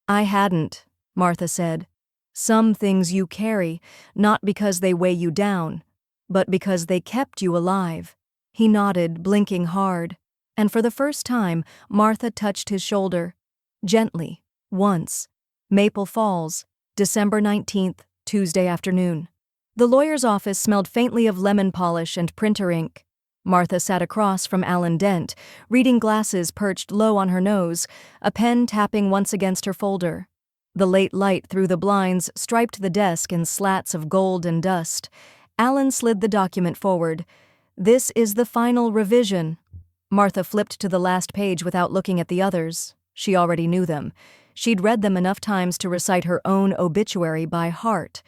I hadn't, Martha said. Some things you carry, not because they weigh you down, but because they kept you alive. He nodded, blinking hard. And for the first time, Martha touched his shoulder. Gently, once. Maple Falls, December 19th, Tuesday afternoon. The lawyer's office smelled faintly of lemon polish and printer ink. Martha sat across from Alan Dent, reading glasses perched low on her nose, a pen tapping once against her folder. The late light through the blinds striped the desk in slats of gold and dust. Alan slid the document forward. This is the final revision. Martha flipped to the last page without looking at the others. She already knew them. She'd read them enough times to recite her own obituary by heart.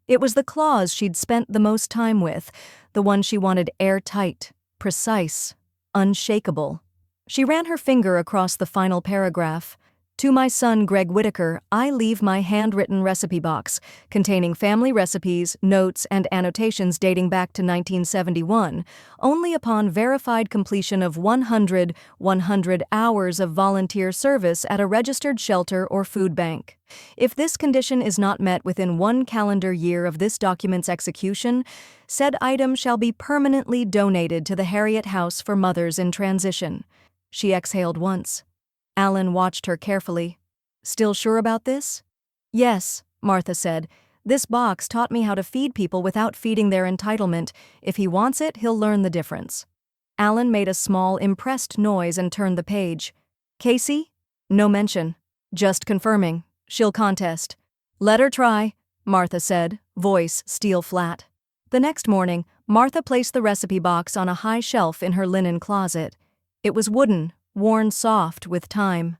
It was the clause she'd spent the most time with, the one she wanted airtight, precise, unshakable. She ran her finger across the final paragraph. To my son Greg Whitaker, I leave my handwritten recipe box, containing family recipes, notes, and annotations dating back to 1971, only upon verified completion of 100 hours of volunteer service at a registered shelter or food bank. If this condition is not met within 1 calendar year of this document's execution, said item shall be permanently donated to the Harriet House for Mothers in Transition. She exhaled once. Alan watched her carefully. Still sure about this? Yes, Martha said. This box taught me how to feed people without feeding their entitlement. If he wants it, he'll learn the difference. Alan made a small, impressed noise and turned the page. Casey? No mention. Just confirming. She'll contest. Let her try, Martha said, voice steel flat. The next morning, Martha placed the recipe box on a high shelf in her linen closet. It was wooden, worn soft with time.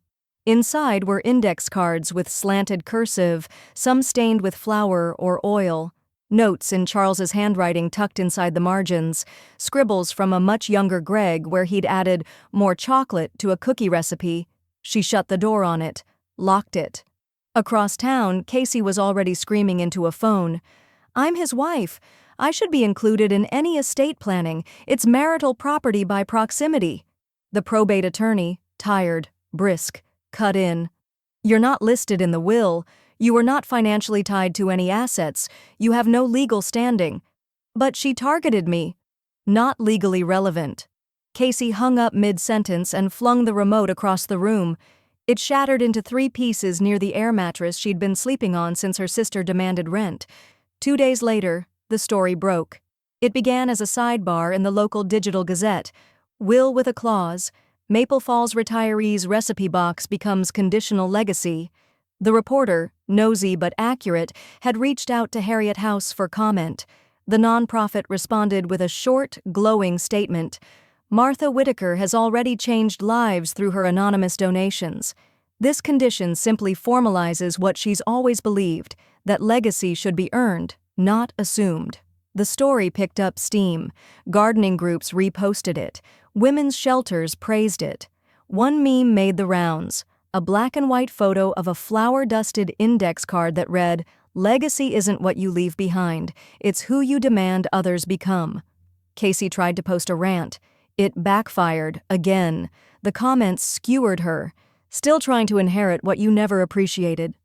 Inside were index cards with slanted cursive, some stained with flour or oil, notes in Charles's handwriting tucked inside the margins, scribbles from a much younger Greg where he'd added more chocolate to a cookie recipe. She shut the door on it, locked it. Across town, Casey was already screaming into a phone. I'm his wife. I should be included in any estate planning. It's marital property by proximity. The probate attorney, tired, brisk, cut in. You're not listed in the will. You are not financially tied to any assets. You have no legal standing. But she targeted me. Not legally relevant. Casey hung up mid-sentence and flung the remote across the room. It shattered into 3 pieces near the air mattress she'd been sleeping on since her sister demanded rent. 2 days later, the story broke. It began as a sidebar in the local Digital Gazette. Will with a clause. Maple Falls retiree's recipe box becomes conditional legacy. The reporter, nosy but accurate, had reached out to Harriet House for comment. The nonprofit responded with a short, glowing statement. Martha Whitaker has already changed lives through her anonymous donations. This condition simply formalizes what she's always believed, that legacy should be earned, not assumed. The story picked up steam. Gardening groups reposted it. Women's shelters praised it. One meme made the rounds, a black and white photo of a flour-dusted index card that read, "Legacy isn't what you leave behind, it's who you demand others become." Casey tried to post a rant. It backfired, again. The comments skewered her. Still trying to inherit what you never appreciated.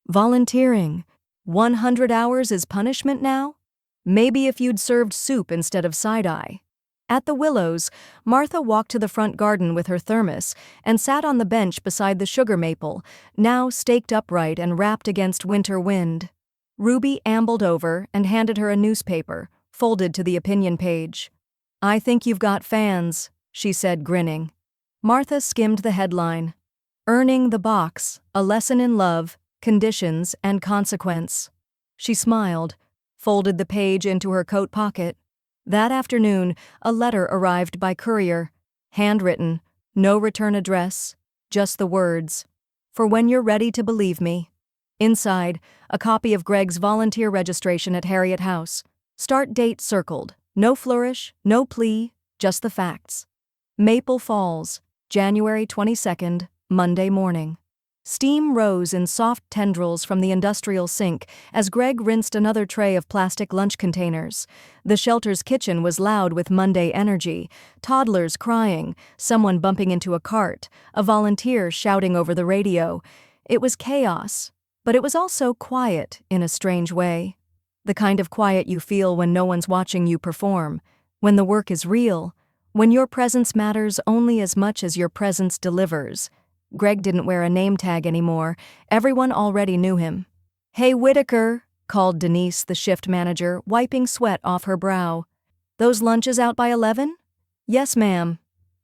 Volunteering. 100 hours is punishment now? Maybe if you'd served soup instead of side-eye. At the Willows, Martha walked to the front garden with her thermos and sat on the bench beside the sugar maple, now staked upright and wrapped against winter wind. Ruby ambled over and handed her a newspaper, folded to the opinion page. "I think you've got fans," she said, grinning. Martha skimmed the headline. "Earning the Box, a lesson in love, conditions, and consequence." She smiled, folded the page into her coat pocket. That afternoon, a letter arrived by courier. Handwritten, no return address, just the words, "For when you're ready to believe me." Inside, a copy of Greg's volunteer registration at Harriet House. Start date circled. No flourish, no plea, just the facts. Maple Falls, January 22nd, Monday morning. Steam rose in soft tendrils from the industrial sink as Greg rinsed another tray of plastic lunch containers. The shelter's kitchen was loud with Monday energy. Toddlers crying, someone bumping into a cart, a volunteer shouting over the radio. It was chaos, but it was also quiet in a strange way. The kind of quiet you feel when no one's watching you perform, when the work is real, when your presence matters only as much as your presence delivers. Greg didn't wear a name tag anymore. Everyone already knew him. "Hey, Whitaker," called Denise, the shift manager, wiping sweat off her brow. "Those lunches out by 11? "Yes, ma'am."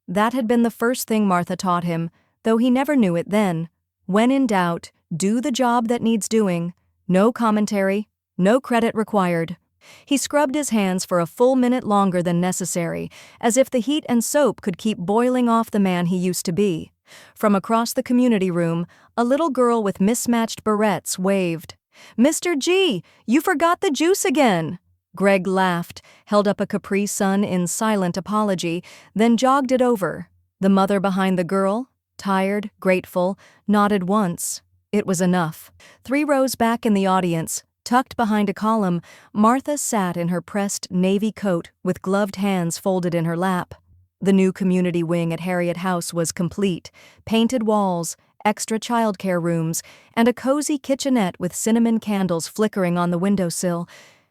That had been the first thing Martha taught him, though he never knew it then. When in doubt, do the job that needs doing. No commentary, no credit required. He scrubbed his hands for a full minute longer than necessary, as if the heat and soap could keep boiling off the man he used to be. From across the community room, a little girl with mismatched barrettes waved. "Mr. G, you forgot the juice again." Greg laughed, held up a Capri Sun in silent apology, then jogged it over. The mother behind the girl, tired, grateful, nodded once. It was enough. 3 rows back in the audience, tucked behind a column, Martha sat in her pressed navy coat with gloved hands folded in her lap. The new community wing at Harriet House was complete. Painted walls, extra childcare rooms, and a cozy kitchenette with cinnamon candles flickering on the windowsill.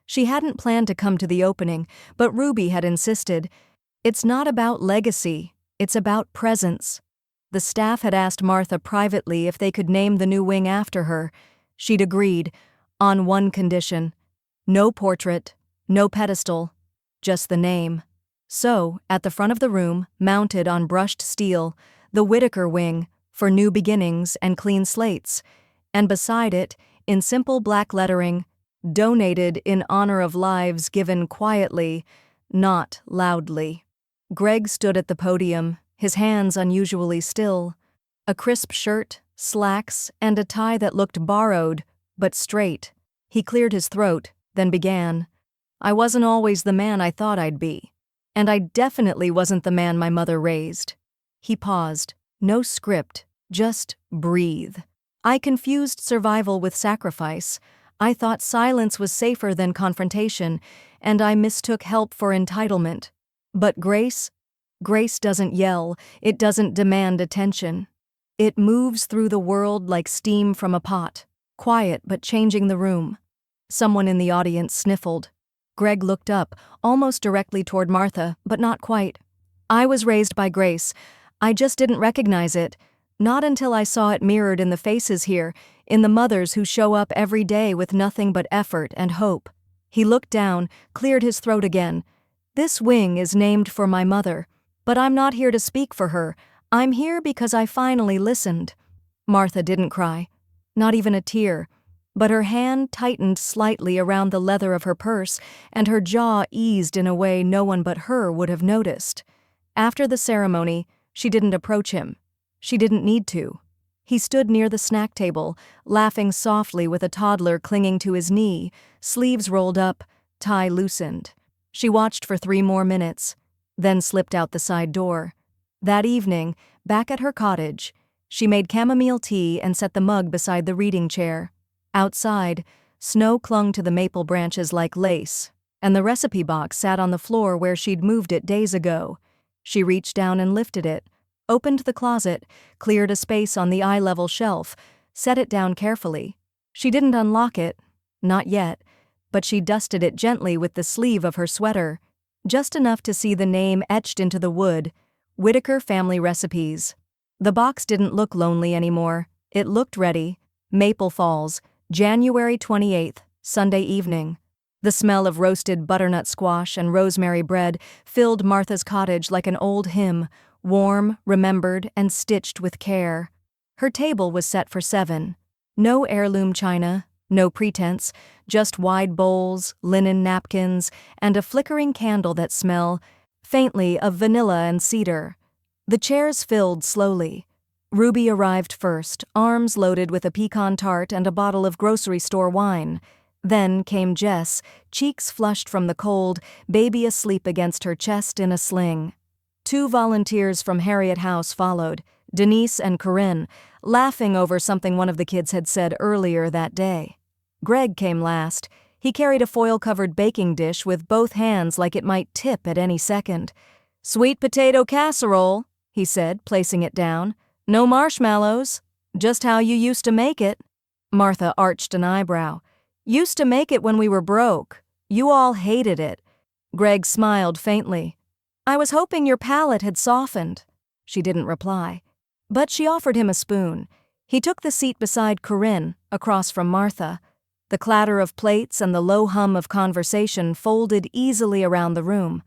She hadn't planned to come to the opening, but Ruby had insisted. It's not about legacy, it's about presence. The staff had asked Martha privately if they could name the new wing after her. She'd agreed, on one condition. No portrait, no pedestal, just the name. So, at the front of the room, mounted on brushed steel, the Whitaker wing, for new beginnings and clean slates. And beside it, in simple black lettering, donated in honor of lives given quietly, not loudly. Greg stood at the podium, his hands unusually still. A crisp shirt, slacks, and a tie that looked borrowed, but straight. He cleared his throat, then began. "I wasn't always the man I thought I'd be. And I definitely wasn't the man my mother raised." He paused. No script, just breathe. "I confused survival with sacrifice. I thought silence was safer than confrontation, and I mistook help for entitlement. But grace doesn't yell, it doesn't demand attention. It moves through the world like steam from a pot, quiet but changing the room." Someone in the audience sniffled. Greg looked up, almost directly toward Martha, but not quite. "I was raised by grace. I just didn't recognize it. Not until I saw it mirrored in the faces here, in the mothers who show up every day with nothing but effort and hope." He looked down, cleared his throat again. "This wing is named for my mother, but I'm not here to speak for her. I'm here because I finally listened." Martha didn't cry. Not even a tear. But her hand tightened slightly around the leather of her purse, and her jaw eased in a way no one but her would have noticed. After the ceremony, she didn't approach him. She didn't need to. He stood near the snack table, laughing softly with a toddler clinging to his knee, sleeves rolled up, tie loosened. She watched for 3 more minutes, then slipped out the side door. That evening, back at her cottage, she made chamomile tea and set the mug beside the reading chair. Outside, snow clung to the maple branches like lace, and the recipe box sat on the floor where she'd moved it days ago. She reached down and lifted it, opened the closet, cleared a space on the eye-level shelf, set it down carefully. She didn't unlock it, not yet, but she dusted it gently with the sleeve of her sweater, just enough to see the name etched into the wood, Whitaker Family Recipes. The box didn't look lonely anymore. It looked ready. Maple Falls, January 28th, Sunday evening. The smell of roasted butternut squash and rosemary bread filled Martha's cottage like an old hymn, warm, remembered, and stitched with care. Her table was set for 7. No heirloom china, no pretense, just wide bowls, linen napkins, and a flickering candle that smelled, faintly, of vanilla and cedar. The chairs filled slowly. Ruby arrived first, arms loaded with a pecan tart and a bottle of grocery store wine. Then came Jess, cheeks flushed from the cold, baby asleep against her chest in a sling. 2 volunteers from Harriet House followed, Denise and Corinne, laughing over something one of the kids had said earlier that day. Greg came last. He carried a foil-covered baking dish with both hands like it might tip at any second. "Sweet potato casserole," he said, placing it down. "No marshmallows. Just how you used to make it." Martha arched an eyebrow. "Used to make it when we were broke. You all hated it." Greg smiled faintly. "I was hoping your palate had softened." She didn't reply. But she offered him a spoon. He took the seat beside Corinne, across from Martha. The clatter of plates and the low hum of conversation folded easily around the room.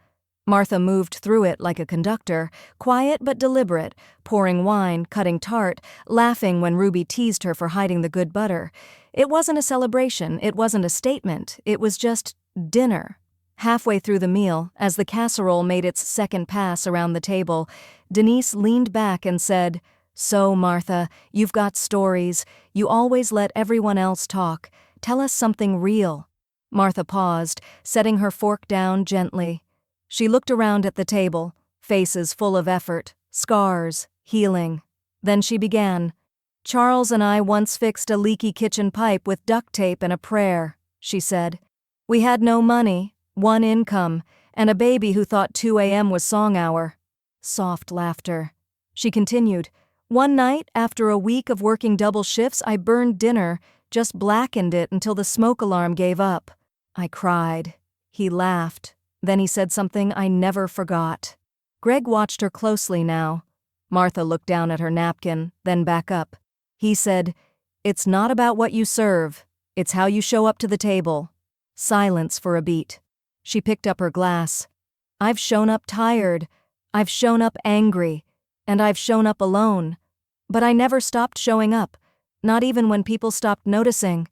Martha moved through it like a conductor, quiet but deliberate, pouring wine, cutting tart, laughing when Ruby teased her for hiding the good butter. It wasn't a celebration, it wasn't a statement, it was just dinner. Halfway through the meal, as the casserole made its second pass around the table, Denise leaned back and said, "So, Martha, you've got stories. You always let everyone else talk. Tell us something real." Martha paused, setting her fork down gently. She looked around at the table, faces full of effort, scars, healing. Then she began. "Charles and I once fixed a leaky kitchen pipe with duct tape and a prayer," she said. "We had no money, 1 income, and a baby who thought 2 a.m. was song hour." Soft laughter. She continued, "One night, after a week of working double shifts, I burned dinner, just blackened it until the smoke alarm gave up. I cried." He laughed. Then he said something I never forgot. Greg watched her closely now. Martha looked down at her napkin, then back up. He said, "It's not about what you serve. It's how you show up to the table." Silence for a beat. She picked up her glass. "I've shown up tired. I've shown up angry. And I've shown up alone. But I never stopped showing up. Not even when people stopped noticing."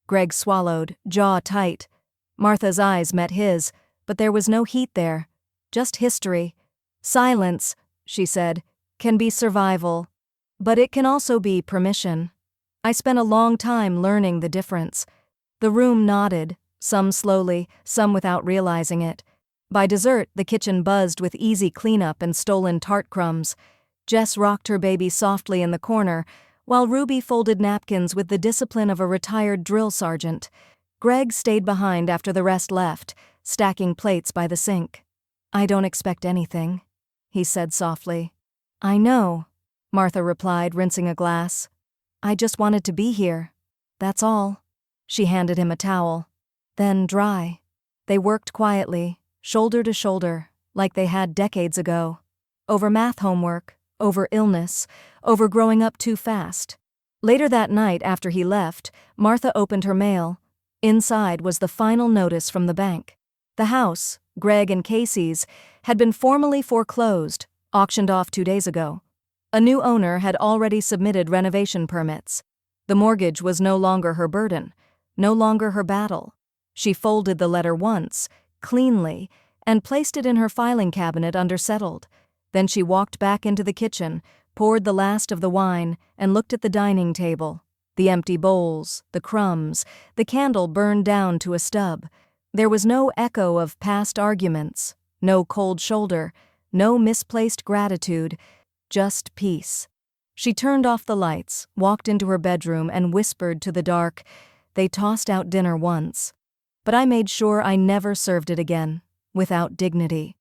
Greg swallowed, jaw tight. Martha's eyes met his, but there was no heat there. Just history. "Silence," she said, "can be survival. But it can also be permission. I spent a long time learning the difference." The room nodded, some slowly, some without realizing it. By dessert, the kitchen buzzed with easy cleanup and stolen tart crumbs. Jess rocked her baby softly in the corner, while Ruby folded napkins with the discipline of a retired drill sergeant. Greg stayed behind after the rest left, stacking plates by the sink. "I don't expect anything," he said softly. "I know," Martha replied, rinsing a glass. "I just wanted to be here. That's all." She handed him a towel. Then dry. They worked quietly, shoulder to shoulder, like they had decades ago. Over math homework, over illness, over growing up too fast. Later that night, after he left, Martha opened her mail. Inside was the final notice from the bank. The house, Greg and Casey's, had been formally foreclosed, auctioned off 2 days ago. A new owner had already submitted renovation permits. The mortgage was no longer her burden, no longer her battle. She folded the letter once, cleanly, and placed it in her filing cabinet under settled. Then she walked back into the kitchen, poured the last of the wine, and looked at the dining table. The empty bowls, the crumbs, the candle burned down to a stub. There was no echo of past arguments, no cold shoulder, no misplaced gratitude, just peace. She turned off the lights, walked into her bedroom, and whispered to the dark, "They tossed out dinner once. But I made sure I never served it again, without dignity."